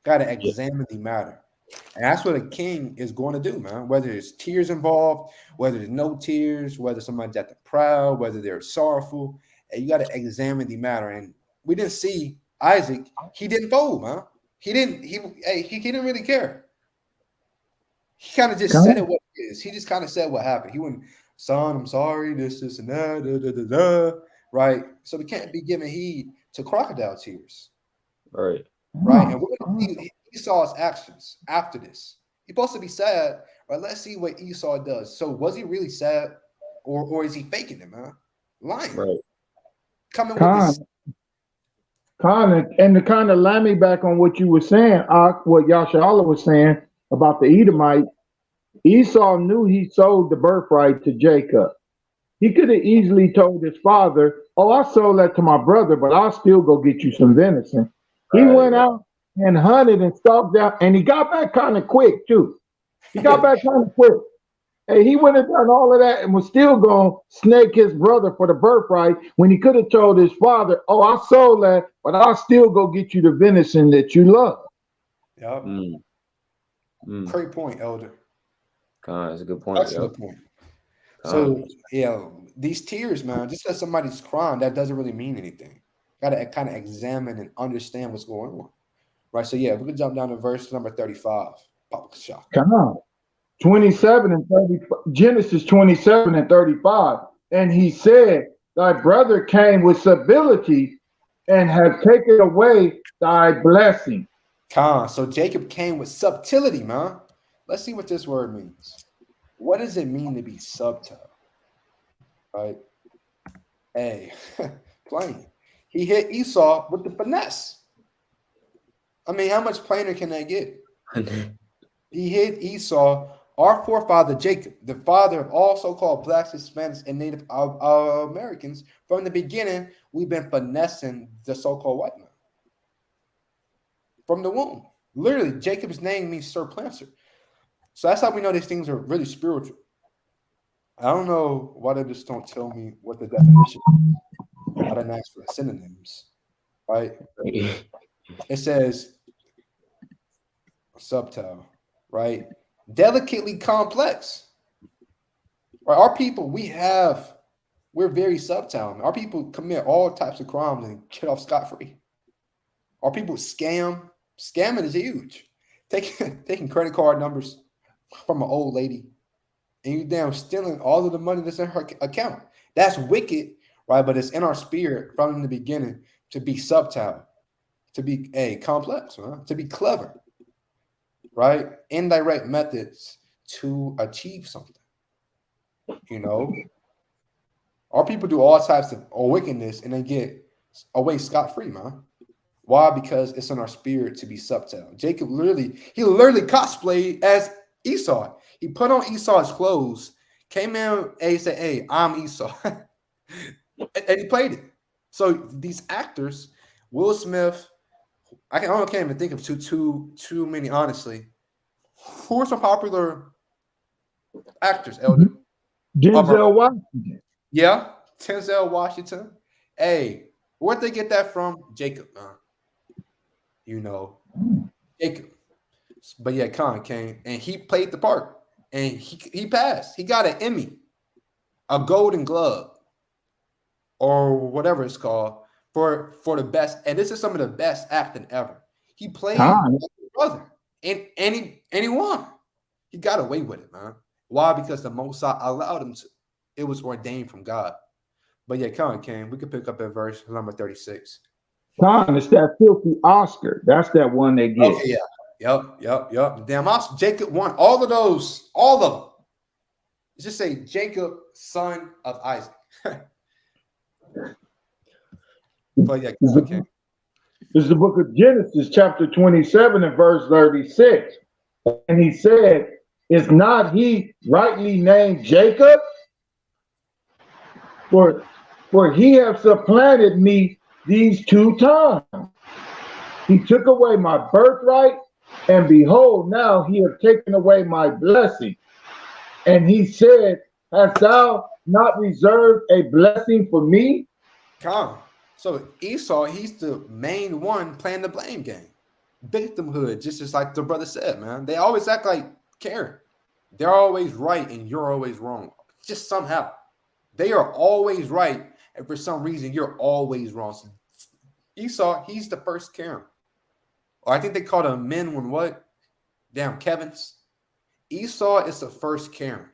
Got to examine the matter. And that's what a king is going to do, man. Whether there's tears involved, whether there's no tears, whether somebody's at the proud, whether they're sorrowful, and you got to examine the matter. And we didn't see Isaac. He didn't fold, man. He didn't really care. He kind of just said it what it is. He just kind of said what happened. He went, son, I'm sorry, this and that, right? So we can't be giving heed to crocodile tears. Right. And we're going to see Esau's actions after this. He's supposed to be sad, but let's see what Esau does. So was he really sad, or is he faking it, man? Lying. Right. Coming with this. And to kind of land me back on what you were saying, what Yashala was saying about the Edomite, Esau knew he sold the birthright to Jacob. He could have easily told his father, "Oh, I sold that to my brother, but I'll still go get you some venison." He went out and hunted and stalked out, and he got back kind of quick too. He got back kind of quick. And he went and done all of that and was still going to snake his brother for the birthright when he could have told his father, "Oh, I sold that, but I'll still go get you the venison that you love." Yep. Great point, Elder. That's a good point. Excellent point. So, these tears, man, just because somebody's crying, that doesn't really mean anything. Got to kind of examine and understand what's going on. Right? So, we can jump down to verse number 35. Come on. 27 and 30, Genesis 27 and 35. And he said, "Thy brother came with civility and have taken away thy blessing." So Jacob came with subtlety, man. Let's see what this word means. What does it mean to be subtle? Right? Hey, plain. He hit Esau with the finesse. I mean, how much plainer can that get? He hit Esau, our forefather Jacob, the father of all so-called blacks, Hispanics, and Native Americans. From the beginning, we've been finessing the so-called white man. From the womb. Literally, Jacob's name means supplanter. So that's how we know these things are really spiritual. I don't know why they just don't tell me what the definition is. I didn't ask for the synonyms, right? It says subtle, right? Delicately complex. Right? Our people, we're very subtle. Our people commit all types of crimes and get off scot-free. Our people scam. Scamming is huge. Taking credit card numbers from an old lady and you damn stealing all of the money that's in her account. That's wicked, right? But it's in our spirit from the beginning to be subtle, to be complex, to be clever, right? Indirect methods to achieve something. You know, our people do all types of wickedness and they get away scot-free, man. Why? Because it's in our spirit to be subtle. Jacob literally cosplayed as Esau. He put on Esau's clothes, came in and said, "Hey, I'm Esau," and he played it. So these actors, Will Smith, I can't even think of too many, honestly. Who are some popular actors, Elder? Denzel Washington. Yeah, Denzel Washington. Hey, where'd they get that from? Jacob. You know, Jacob. But yeah, Khan came and he played the part and he passed. He got an Emmy, a Golden Glove, or whatever it's called for the best. And this is some of the best acting ever. He played his brother and he won. He got away with it, man. Why? Because the Most High allowed him to. It was ordained from God. But yeah, Khan came. We could pick up at verse number 36. Con, it's that filthy Oscar. That's that one they get. Okay, yeah. Yep. Damn, Jacob won all of those, all of them. Let's just say Jacob, son of Isaac. But yeah, okay. This is the book of Genesis, chapter 27 and verse 36. And he said, "Is not he rightly named Jacob? For he have supplanted me these 2 times. He took away my birthright, and behold, now he hath taken away my blessing. And he said, hast thou not reserved a blessing for me?" Come. So Esau, he's the main one playing the blame game. Victimhood, just as like the brother said, man. They always act like Karen. They're always right and you're always wrong. Just somehow. They are always right, and for some reason, you're always wrong. So Esau, he's the first Karen. Or I think they called him men when what? Damn, Kevin's. Esau is the first Karen.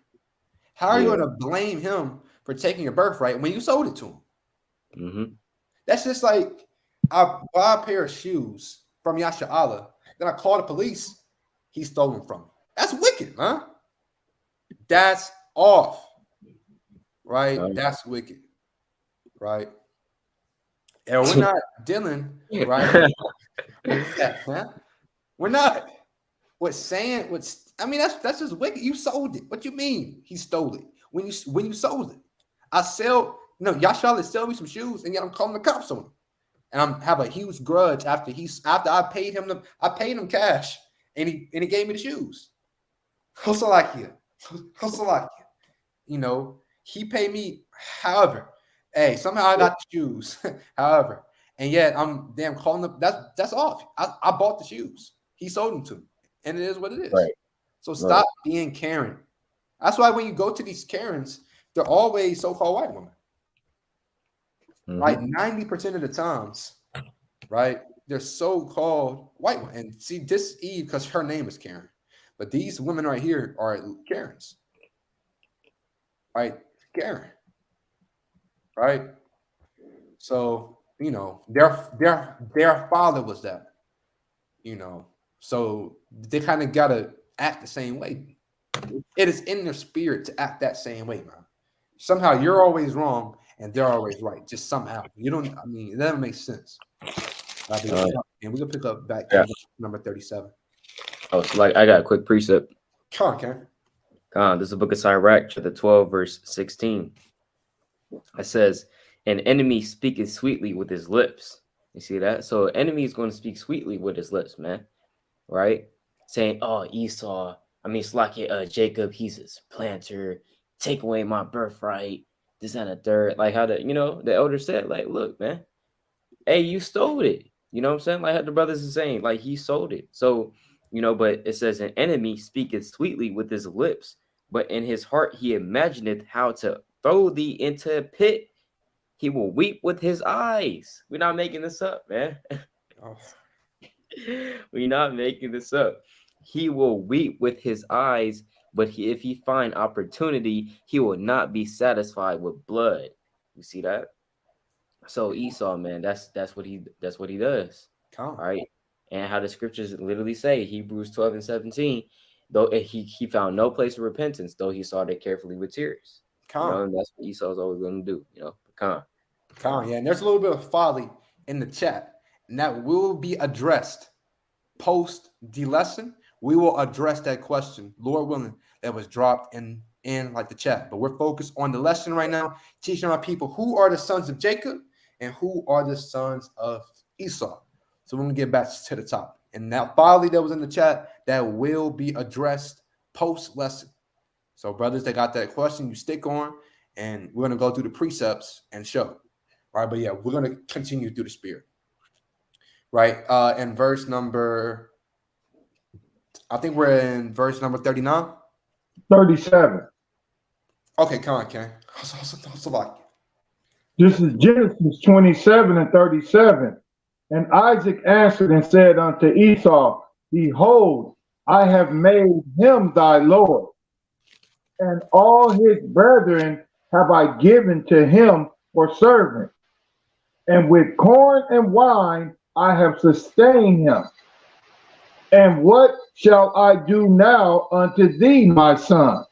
How are you going to blame him for taking your birthright when you sold it to him? Mm-hmm. That's just like I buy a pair of shoes from Yasha Allah, then I call the police, he stole them from me. That's wicked, man. That's off. Right? That's wicked. Right? And we're not dealing, right? We're not. I mean, that's just wicked. You sold it. What you mean? He stole it. When you sold it, Yashala sell me some shoes, and yet I'm calling the cops on him, and I have a huge grudge after I paid him cash, and he gave me the shoes. Hustle-like-ya. He paid me. However, hey, somehow I got the shoes. However, and yet I'm damn calling them. That's off. I bought the shoes. He sold them to me, and it is what it is. Right. So stop being Karen. That's why when you go to these Karens, they're always so-called white women. Mm-hmm. Right, 90% of the times, right, they're so-called white women. And see, this is Eve because her name is Karen, but these women right here are Karens. Right, Karen. Right. So their father was that. So they kind of gotta act the same way. It is in their spirit to act that same way, man. Somehow you're always wrong, and they're always right, just somehow. You don't. I mean, it doesn't make sense. And we can pick up back to number 37. Oh, so like I got a quick precept. Come on, Ken. This is the book of Sirach, chapter 12, verse 16. It says, "An enemy speaketh sweetly with his lips." You see that? So an enemy is going to speak sweetly with his lips, man. Right? Saying, "Oh, Esau, I mean, it's like Jacob, he's a supplanter, take away my birthright, this and a third." Like how the elder said, like, look, man, hey, you stole it. You know what I'm saying? Like how the brothers are saying, like he sold it. So, but it says an enemy speaketh sweetly with his lips, but in his heart he imagineth how to throw thee into a pit. He will weep with his eyes. We're not making this up, man. Oh. We're not making this up. He will weep with his eyes, but if he find opportunity, he will not be satisfied with blood. You see that? So Esau, man, that's what he does. All right. And how the scriptures literally say, Hebrews 12 and 17, though he found no place of repentance, though he sought it carefully with tears. And that's what Esau's always going to do, Yeah, and there's a little bit of folly in the chat, and that will be addressed post the lesson. We will address that question, Lord willing, that was dropped in like the chat. But we're focused on the lesson right now, teaching our people who are the sons of Jacob and who are the sons of Esau. So we're going to get back to the topic. And that folly that was in the chat, that will be addressed post lesson. So brothers that got that question, you stick on, and we're going to go through the precepts and show. All right, but yeah, we're going to continue through the spirit. Right, in verse number, I think we're in verse number 39. 37. Okay, come on, Ken. This is Genesis 27 and 37. And Isaac answered and said unto Esau, Behold, I have made him thy Lord, and all his brethren have I given to him for servant. And with corn and wine I have sustained him. And what shall I do now unto thee, my son?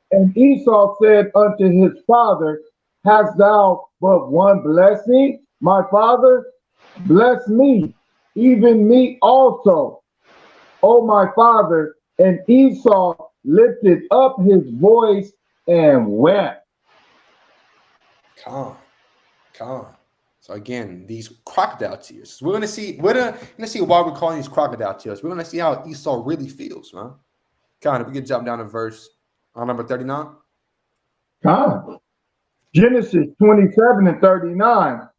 And Esau said unto his father, Hast thou but one blessing, my father? Bless me, even me also, O my father. And Esau lifted up his voice and wept. Calm. So again, these crocodile tears. We're gonna see why we're calling these crocodile tears. We're gonna see how Esau really feels, man. If we can jump down to verse number 39. Genesis 27 and 39.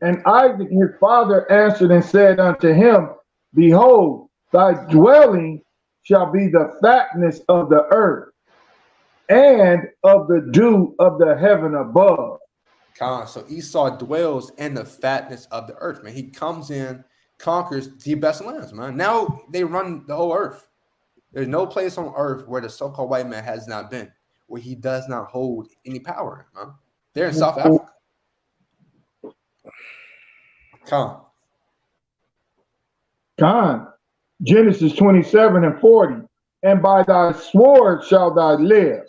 And Isaac his father answered and said unto him, Behold, thy dwelling shall be the fatness of the earth, and of the dew of the heaven above. So Esau dwells in the fatness of the earth, man. He comes in, conquers the best lands, man. Now they run the whole earth. There's no place on earth where the so-called white man has not been, where he does not hold any power, man. They're in South Africa. Genesis 27 and 40. And by thy sword shalt thou live,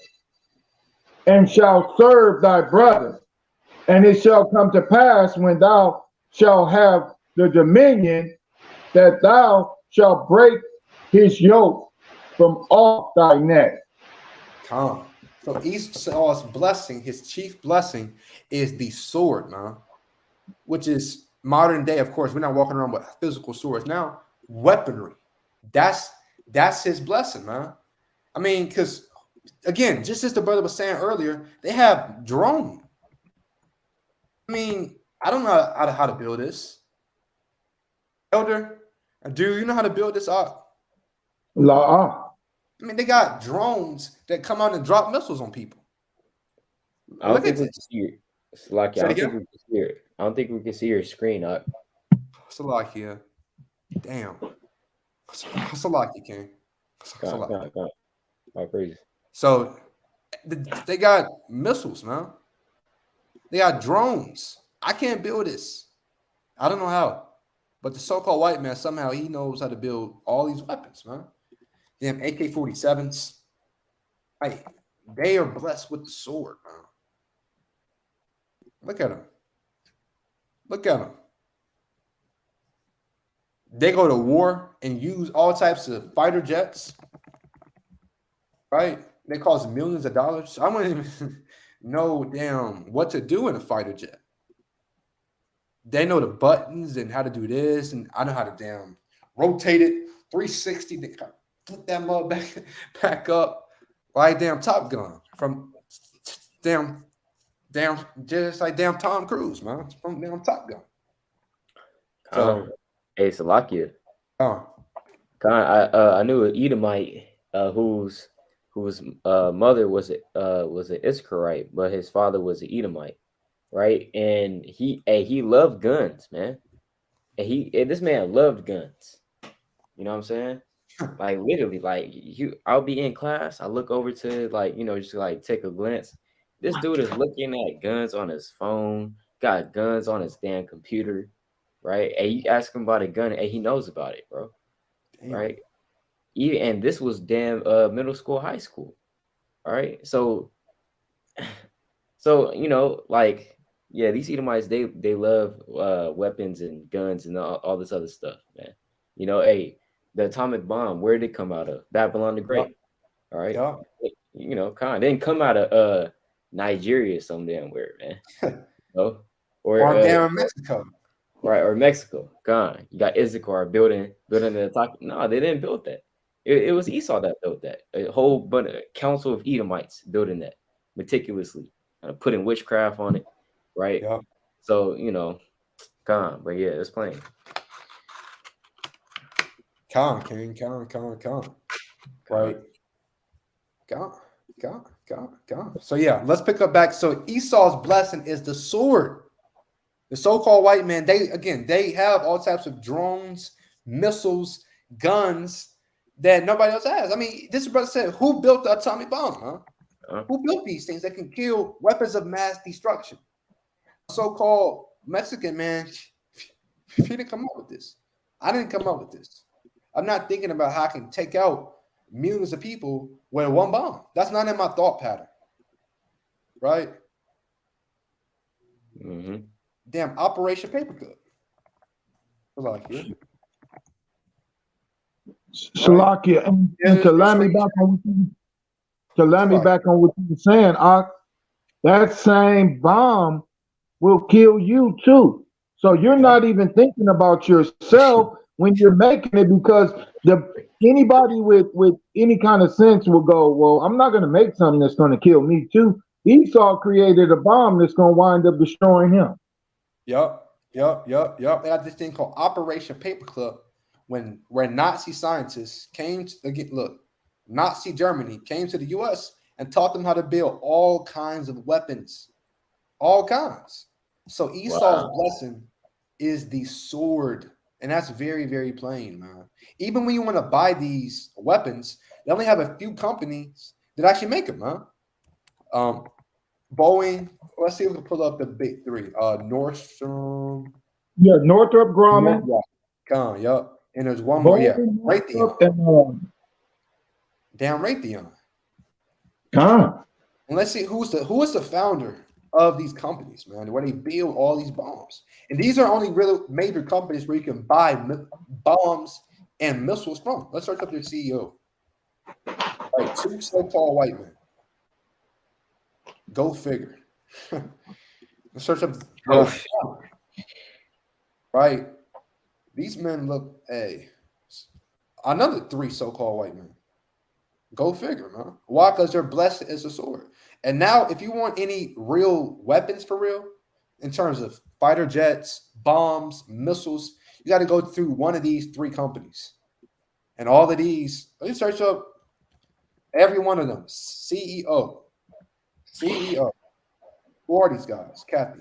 and shalt serve thy brother. And it shall come to pass, when thou shalt have the dominion, that thou shalt break his yoke from off thy neck. So Esau's blessing, his chief blessing, is the sword, man, which is modern day. Of course, we're not walking around with physical swords now. Weaponry. That's his blessing, man. I mean, because again, just as the brother was saying earlier, they have drones. I mean, I don't know how to build this. Elder, do you know how to build this up? La. I mean, they got drones that come out and drop missiles on people. I don't think we can see it. Salakia, I don't think we can see your screen up. Salakia. Damn. Salakia, King. Crazy. So they got missiles, man. They got drones. I can't build this. I don't know how. But the so-called white man, somehow he knows how to build all these weapons, man. Them AK-47s. They are blessed with the sword, man. Look at them. Look at them. They go to war and use all types of fighter jets, right? They cost millions of dollars. I wouldn't even know damn what to do in a fighter jet. They know the buttons and how to do this, and I know how to damn rotate it 360. They kind of flip that mug back up like damn Top Gun from damn just like damn Tom Cruise, man, from damn Top Gun. So, hey, Salakia. oh, I knew an Edomite whose mother was an Israelite, but his father was an Edomite, right? And he loved guns, man. And this man loved guns. You know what I'm saying? Like literally, like I'll be in class, I look over to just like take a glance. This dude is looking at guns on his phone, got guns on his damn computer, right? And you ask him about a gun, and he knows about it, bro. damn. Right? And this was damn middle school, high school. All right. So like, yeah, these Edomites, they love weapons and guns and all this other stuff, man. Hey, the atomic bomb, where did it come out of? Babylon the Great. All right. Yeah. It didn't come out of Nigeria some damn where, man. Or damn Mexico. Right, or Mexico. God, you got Issachar building the attack. No, they didn't build that. It was Esau that built that. A whole bunch of council of Edomites building that meticulously, putting witchcraft on it, right? Yeah. So God, but yeah, it's plain. Con. Right. Con. So yeah, let's pick up back. So Esau's blessing is the sword. The so-called white man, they have all types of drones, missiles, guns that nobody else has. I mean, this brother said, who built the atomic bomb? Huh? Who built these things that can kill, weapons of mass destruction? So-called Mexican man, he didn't come up with this. I didn't come up with this. I'm not thinking about how I can take out millions of people with one bomb. That's not in my thought pattern. Right? Mm-hmm. Damn, Operation Paperclip. Salakia, and to land me back on what you were saying, that same bomb will kill you too. So you're not even thinking about yourself when you're making it, because anybody with any kind of sense will go, well, I'm not going to make something that's going to kill me too. Esau created a bomb that's going to wind up destroying him. Yup. They got this thing called Operation Paperclip where Nazi scientists came to Nazi Germany came to the US and taught them how to build all kinds of weapons. All kinds. So Esau's blessing is the sword. And that's very, very plain, man. Even when you want to buy these weapons, they only have a few companies that actually make them, huh? Boeing. Let's see if we can pull up the big three. Nordstrom. Yeah, Northrop Grumman. Yup. And there's one more. Yeah, Raytheon. Damn Raytheon. And let's see who is the founder of these companies, man, where they build all these bombs. And these are only really major companies where you can buy bombs and missiles from. Let's search up their CEO. Right, two so-called white men. Go figure. Let's search up. Right. These men look, another three so-called white men. Go figure, man. Why? Because they're blessed as a sword. And now, if you want any real weapons for real, in terms of fighter jets, bombs, missiles, you got to go through one of these three companies. And all of these, let me search up every one of them. CEO. Who are these guys? Kathy.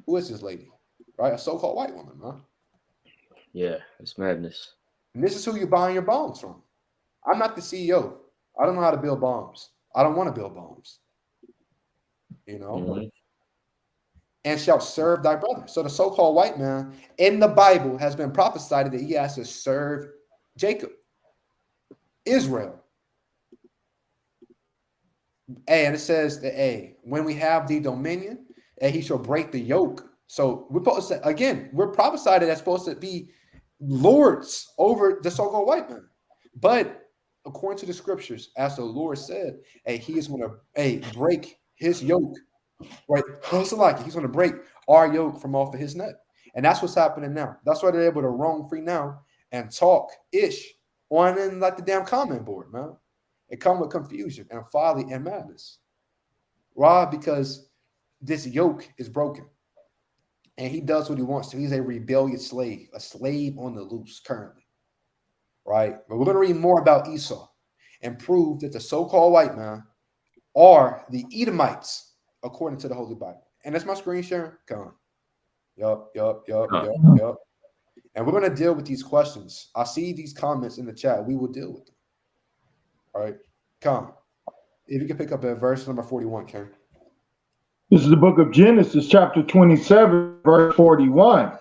Who is this lady? Right? A so-called white woman, huh? Yeah, it's madness. And this is who you're buying your bombs from. I'm not the CEO. I don't know how to build bombs. I don't want to build bombs. Mm-hmm. And shall serve thy brother. So the so-called white man in the Bible has been prophesied that he has to serve Jacob, Israel. And it says that when we have the dominion, and he shall break the yoke. So we're supposed to, again, we're prophesied that that's supposed to be lords over the so-called white man. But according to the scriptures, as the Lord said, hey, he is going to break his yoke, right? He's going to break our yoke from off of his neck. And that's what's happening now. That's why they're able to roam free now and talk ish on in like the damn comment board, man. It comes with confusion and folly and madness. Why? Because this yoke is broken. And he does what he wants to. He's a rebellious slave, a slave on the loose currently. Right? But we're going to read more about Esau and prove that the so-called white man are the Edomites according to the Holy Bible. And that's my screen sharing. Come on. Yup. And we're going to deal with these questions. I see these comments in the chat. We will deal with them. All right. Come on. If you can pick up at verse number 41, Ken. This is the book of Genesis, chapter 27, verse 41.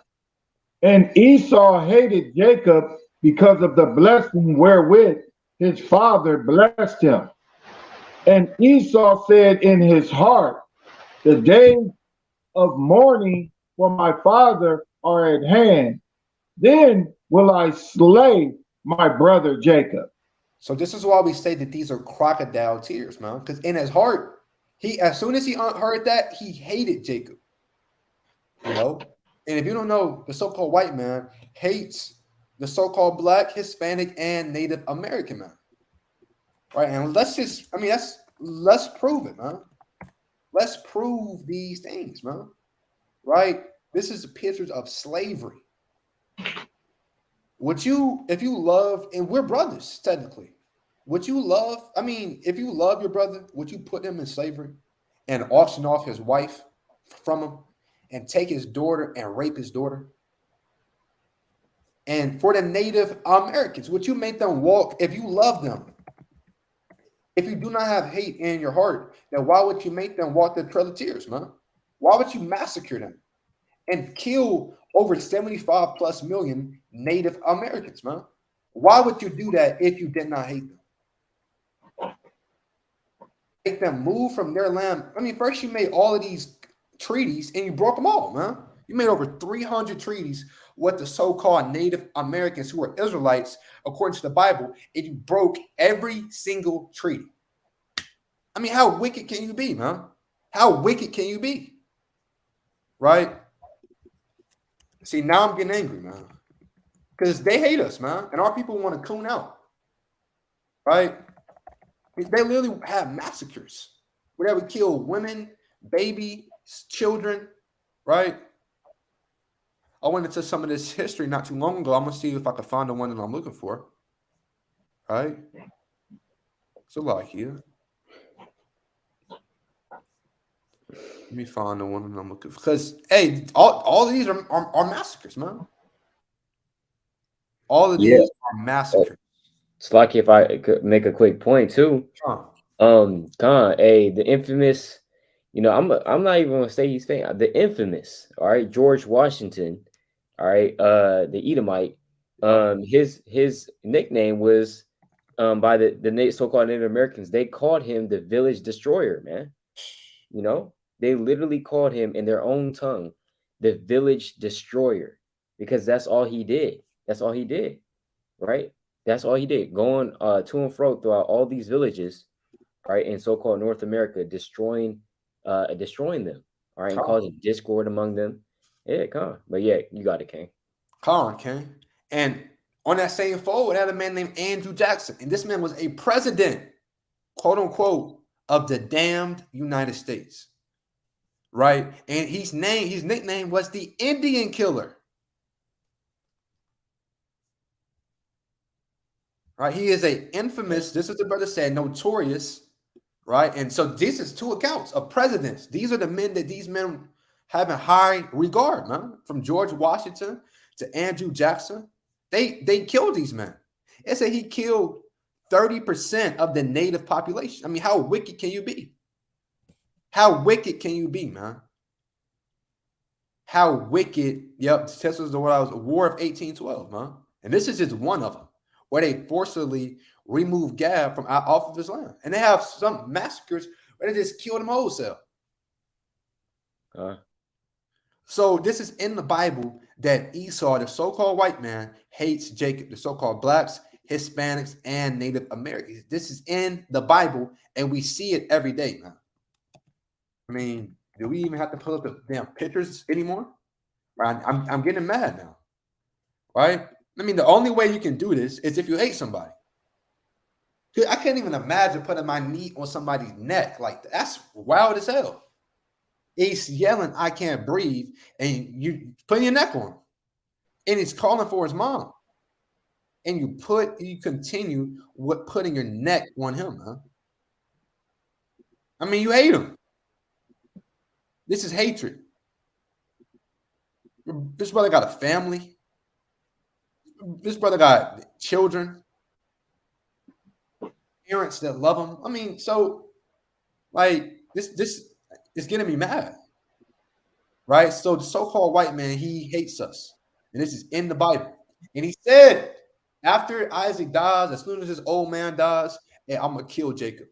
And Esau hated Jacob because of the blessing wherewith his father blessed him. And Esau said in his heart, the days of mourning for my father are at hand. Then will I slay my brother Jacob. So this is why we say that these are crocodile tears, man. Because in his heart, as soon as he heard that, he hated Jacob. You know? And if you don't know, the so-called white man hates the so-called Black, Hispanic, and Native American man. Right? And let's prove it, man. Let's prove these things, man. Right? This is pictures of slavery. If you love, and we're brothers, technically. If you love your brother, would you put him in slavery and auction off his wife from him and take his daughter and rape his daughter? And for the Native Americans, would you make them walk, if you love them, if you do not have hate in your heart, then why would you make them walk the trail of tears, man? Why would you massacre them and kill over 75 plus million Native Americans, man? Why would you do that if you did not hate them? Make them move from their land. I mean, first you made all of these treaties and you broke them all, man. You made over 300 treaties with the so-called Native Americans who are Israelites, according to the Bible, and you broke every single treaty. I mean, how wicked can you be, man? How wicked can you be? Right? See, now I'm getting angry, man. Because they hate us, man. And our people want to coon out. Right? They literally have massacres where they would kill women, babies, children, right? I went into some of this history not too long ago. I'm going to see if I can find the one that I'm looking for. Right? It's a lot here. Let me find the one that I'm looking for. Because, hey, all of these are massacres, man. All of these are massacres. It's like, if I could make a quick point too. The infamous, I'm not even gonna say he's famous. The infamous, all right, George Washington, all right, the Edomite, his nickname was by the so-called Native Americans, they called him the village destroyer, man. They literally called him in their own tongue the village destroyer, because that's all he did. That's all he did, right? That's all he did, going to and fro throughout all these villages, right, in so-called North America, destroying them, all right, and causing discord among them. Yeah, but yeah, you got it, King. King. And on that same fold, it had a man named Andrew Jackson, and this man was a president, quote unquote, of the damned United States, right? And his nickname was the Indian Killer. Right, he is a infamous, this is the brother said, notorious, right? And so this is two accounts of presidents. These are the men that these men have in high regard, man. From George Washington to Andrew Jackson. They killed these men. It said he killed 30% of the native population. I mean, how wicked can you be? How wicked can you be, man? How wicked, this was the War of 1812, man. And this is just one of them, where they forcibly removed Gad from off of his land. And they have some massacres where they just killed him wholesale. So this is in the Bible that Esau, the so-called white man, hates Jacob, the so-called blacks, Hispanics, and Native Americans. This is in the Bible, and we see it every day, man. I mean, do we even have to pull up the damn pictures anymore? Right? I'm getting mad now, right? I mean, the only way you can do this is if you hate somebody. I can't even imagine putting my knee on somebody's neck like that. That's wild as hell. He's yelling, "I can't breathe," and you put your neck on him, and he's calling for his mom, and you continue with putting your neck on him, huh? I mean, you hate him. This is hatred. This brother got a family. This brother got children, parents that love him. I mean, so like this is getting me mad, right? So the so-called white man, he hates us, and this is in the Bible. And he said, after Isaac dies, as soon as this old man dies, hey, I'm gonna kill Jacob.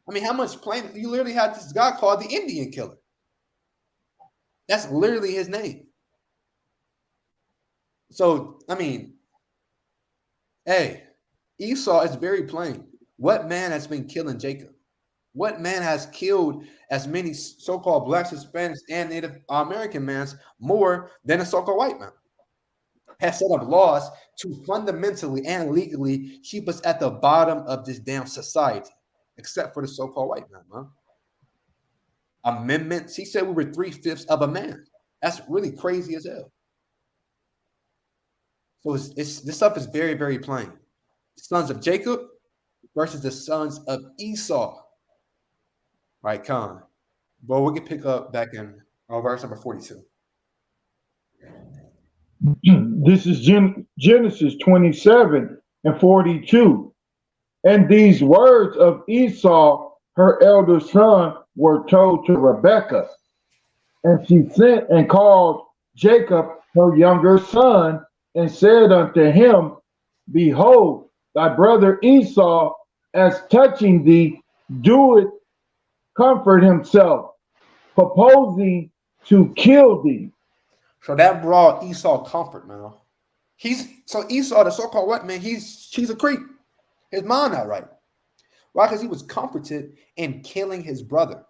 I mean, how much plain? You literally had this guy called the Indian killer. That's literally his name. So, I mean, hey, Esau is very plain. What man has been killing Jacob? What man has killed as many so-called blacks, Hispanics, and Native American men more than a so-called white man? Has set up laws to fundamentally and legally keep us at the bottom of this damn society, except for the so-called white man, huh? Amendments. He said we were 3/5 of a man. That's really crazy as hell. So this stuff is very, very plain. The sons of Jacob versus the sons of Esau. Right, Khan. Well, we can pick up back in verse number 42. This is Genesis 27 and 42. And these words of Esau, her elder son, were told to Rebekah. And she sent and called Jacob, her younger son, and said unto him, Behold, thy brother Esau, as touching thee, doeth comfort himself, proposing to kill thee. So that brought Esau comfort, man. So Esau, the so-called white man, she's a creep. His mind not right. Why? Because he was comforted in killing his brother.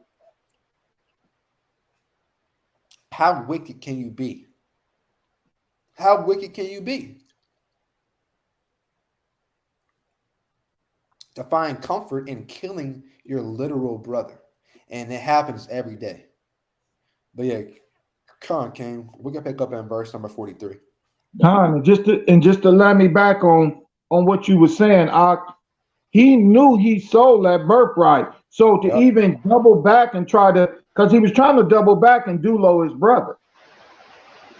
How wicked can you be? How wicked can you be? To find comfort in killing your literal brother. And it happens every day. But yeah, Khan King, we're gonna pick up in verse number 43. Khan, and just to let me back on what you were saying, he knew he sold that birthright. So to even double back and try to, because he was trying to double back and dulo his brother.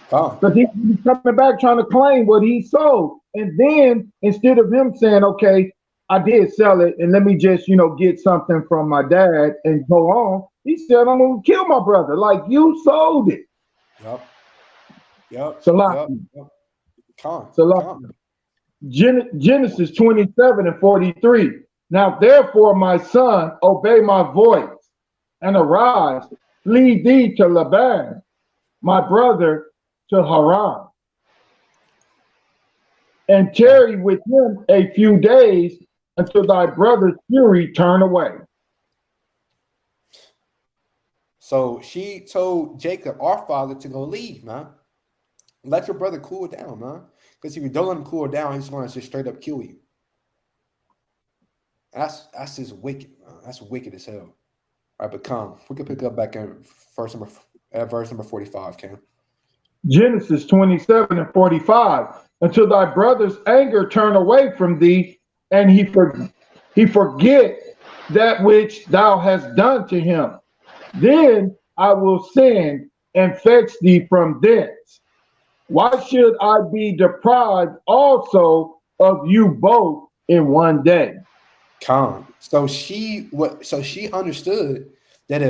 Because he was coming back trying to claim what he sold. And then instead of him saying, okay, I did sell it, and let me just, get something from my dad and go on, he said, I'm going to kill my brother. Like, you sold it. Yep. Genesis 27 and 43. Now, therefore, my son, obey my voice and arise, flee thee to Laban, my brother, to Haran, and tarry with him a few days until thy brother's fury turn away. So she told Jacob, our father, to go leave, man. Let your brother cool down, man. Because if you don't let him cool down, he's going to just straight up kill you. That's just wicked, man. That's wicked as hell. All right, but come, we can pick up back in verse number 45, Cam. Genesis 27 and 45. Until thy brother's anger turn away from thee, and he forget that which thou hast done to him. Then I will send and fetch thee from thence. Why should I be deprived also of you both in one day? Calm. So she understood that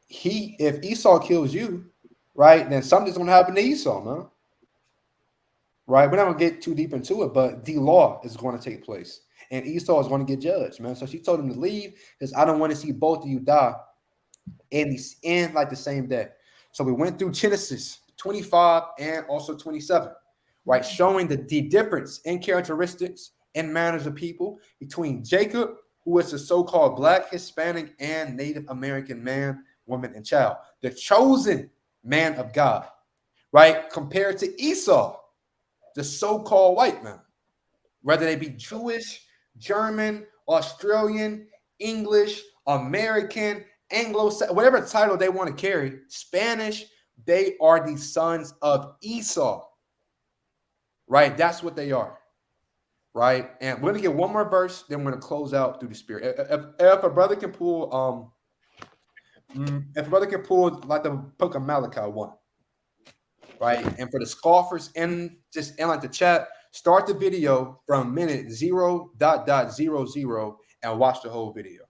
if Esau kills you, right, then something's gonna happen to Esau, man. Right? We're not gonna get too deep into it, but the law is going to take place, and Esau is going to get judged, man. So she told him to leave because I don't want to see both of you die in like the same day. So we went through Genesis 25 and also 27, right? Showing the difference in characteristics and manners of people between Jacob, who is a so-called Black, Hispanic, and Native American man, woman, and child, the chosen man of God, right? Compared to Esau, the so-called white man, whether they be Jewish, German, Australian, English, American, Anglo, whatever title they want to carry, Spanish, they are the sons of Esau, right? That's what they are, right? And we're going to get one more verse, then we're going to close out through the Spirit. If a brother can pull, like the book of Malachi 1, right? And for the scoffers and just in like the chat, start the video from minute 0.00 and watch the whole video.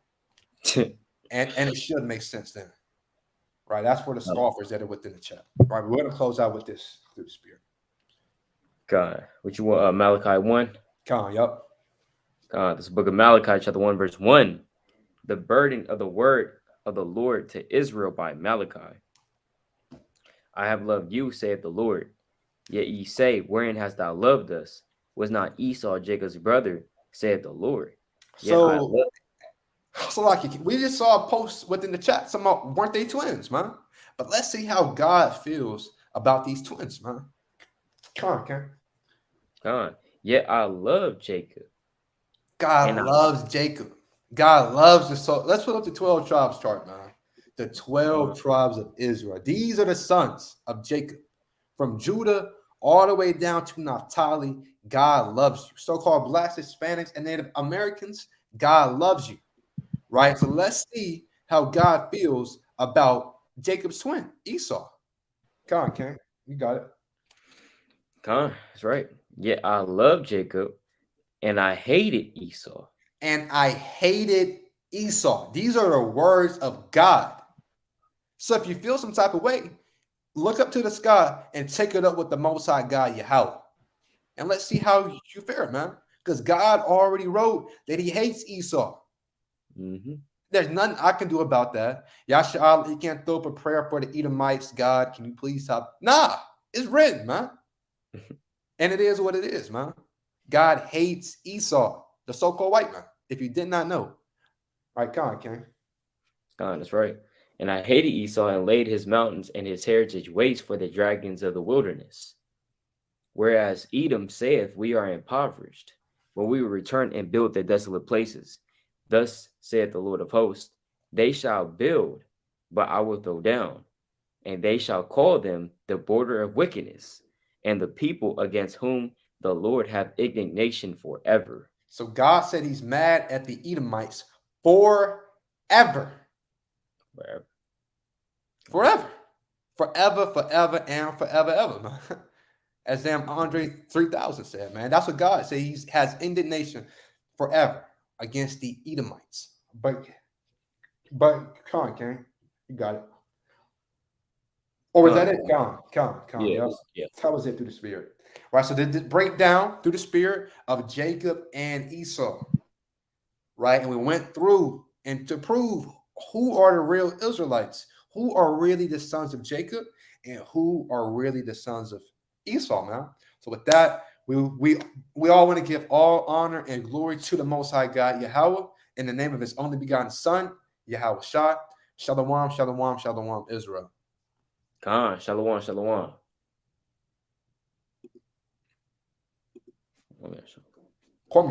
and it should make sense then. Right? That's for the scoffers that are within the chat. Right. We're going to close out with this through the Spirit. God. What you want? Malachi 1? Come on, yep. God, this is the book of Malachi, chapter 1, verse 1. The burden of the word of the Lord to Israel by Malachi. I have loved you, saith the Lord. Yet ye say, wherein hast thou loved us? Was not Esau Jacob's brother, saith the Lord. So like we just saw a post within the chat. Some weren't they twins, man? But let's see how God feels about these twins, man. Come on, Ken. Come on. Yet I love Jacob. God loves Jacob. God loves the soul. Let's put up the 12 tribes chart, man. The 12 tribes of Israel. These are the sons of Jacob. From Judah all the way down to Naphtali, God loves you. So-called Blacks, Hispanics, and Native Americans, God loves you. Right? So let's see how God feels about Jacob's twin, Esau. Come on, Ken. You got it. Come on. That's right. Yet I love Jacob, and I hated Esau. And I hated Esau. These are the words of God. So if you feel some type of way, look up to the sky and take it up with the Most High God, Yahweh. And let's see how you fare, man. Because God already wrote that he hates Esau. Mm-hmm. There's nothing I can do about that. Yasha'Allah, he can't throw up a prayer for the Edomites. God, can you please stop? Nah, it's written, man. And it is what it is, man. God hates Esau, the so-called white man, if you did not know. Right, come on, King. That's right. And I hated Esau and laid his mountains and his heritage waste for the dragons of the wilderness. Whereas Edom saith, we are impoverished, when we will return and build their desolate places. Thus saith the Lord of hosts, they shall build, but I will throw down, and they shall call them the border of wickedness, and the people against whom the Lord hath indignation forever. So God said he's mad at the Edomites forever. Forever, and forever, ever, man. As damn Andre 3000 said, man. That's what God said. He has indignation forever against the Edomites. But come on, King. You got it. Or was that it? Come on. Yeah. That was it through the Spirit. Right, so the breakdown through the Spirit of Jacob and Esau. Right, and we went through and to prove who are the real Israelites, who are really the sons of Jacob, and who are really the sons of Esau, man. So with that, we all want to give all honor and glory to the Most High God, Yahweh, in the name of his only begotten Son, Yahweh Shah. Shalom, shalom, shalom, Israel. Khan, shalom.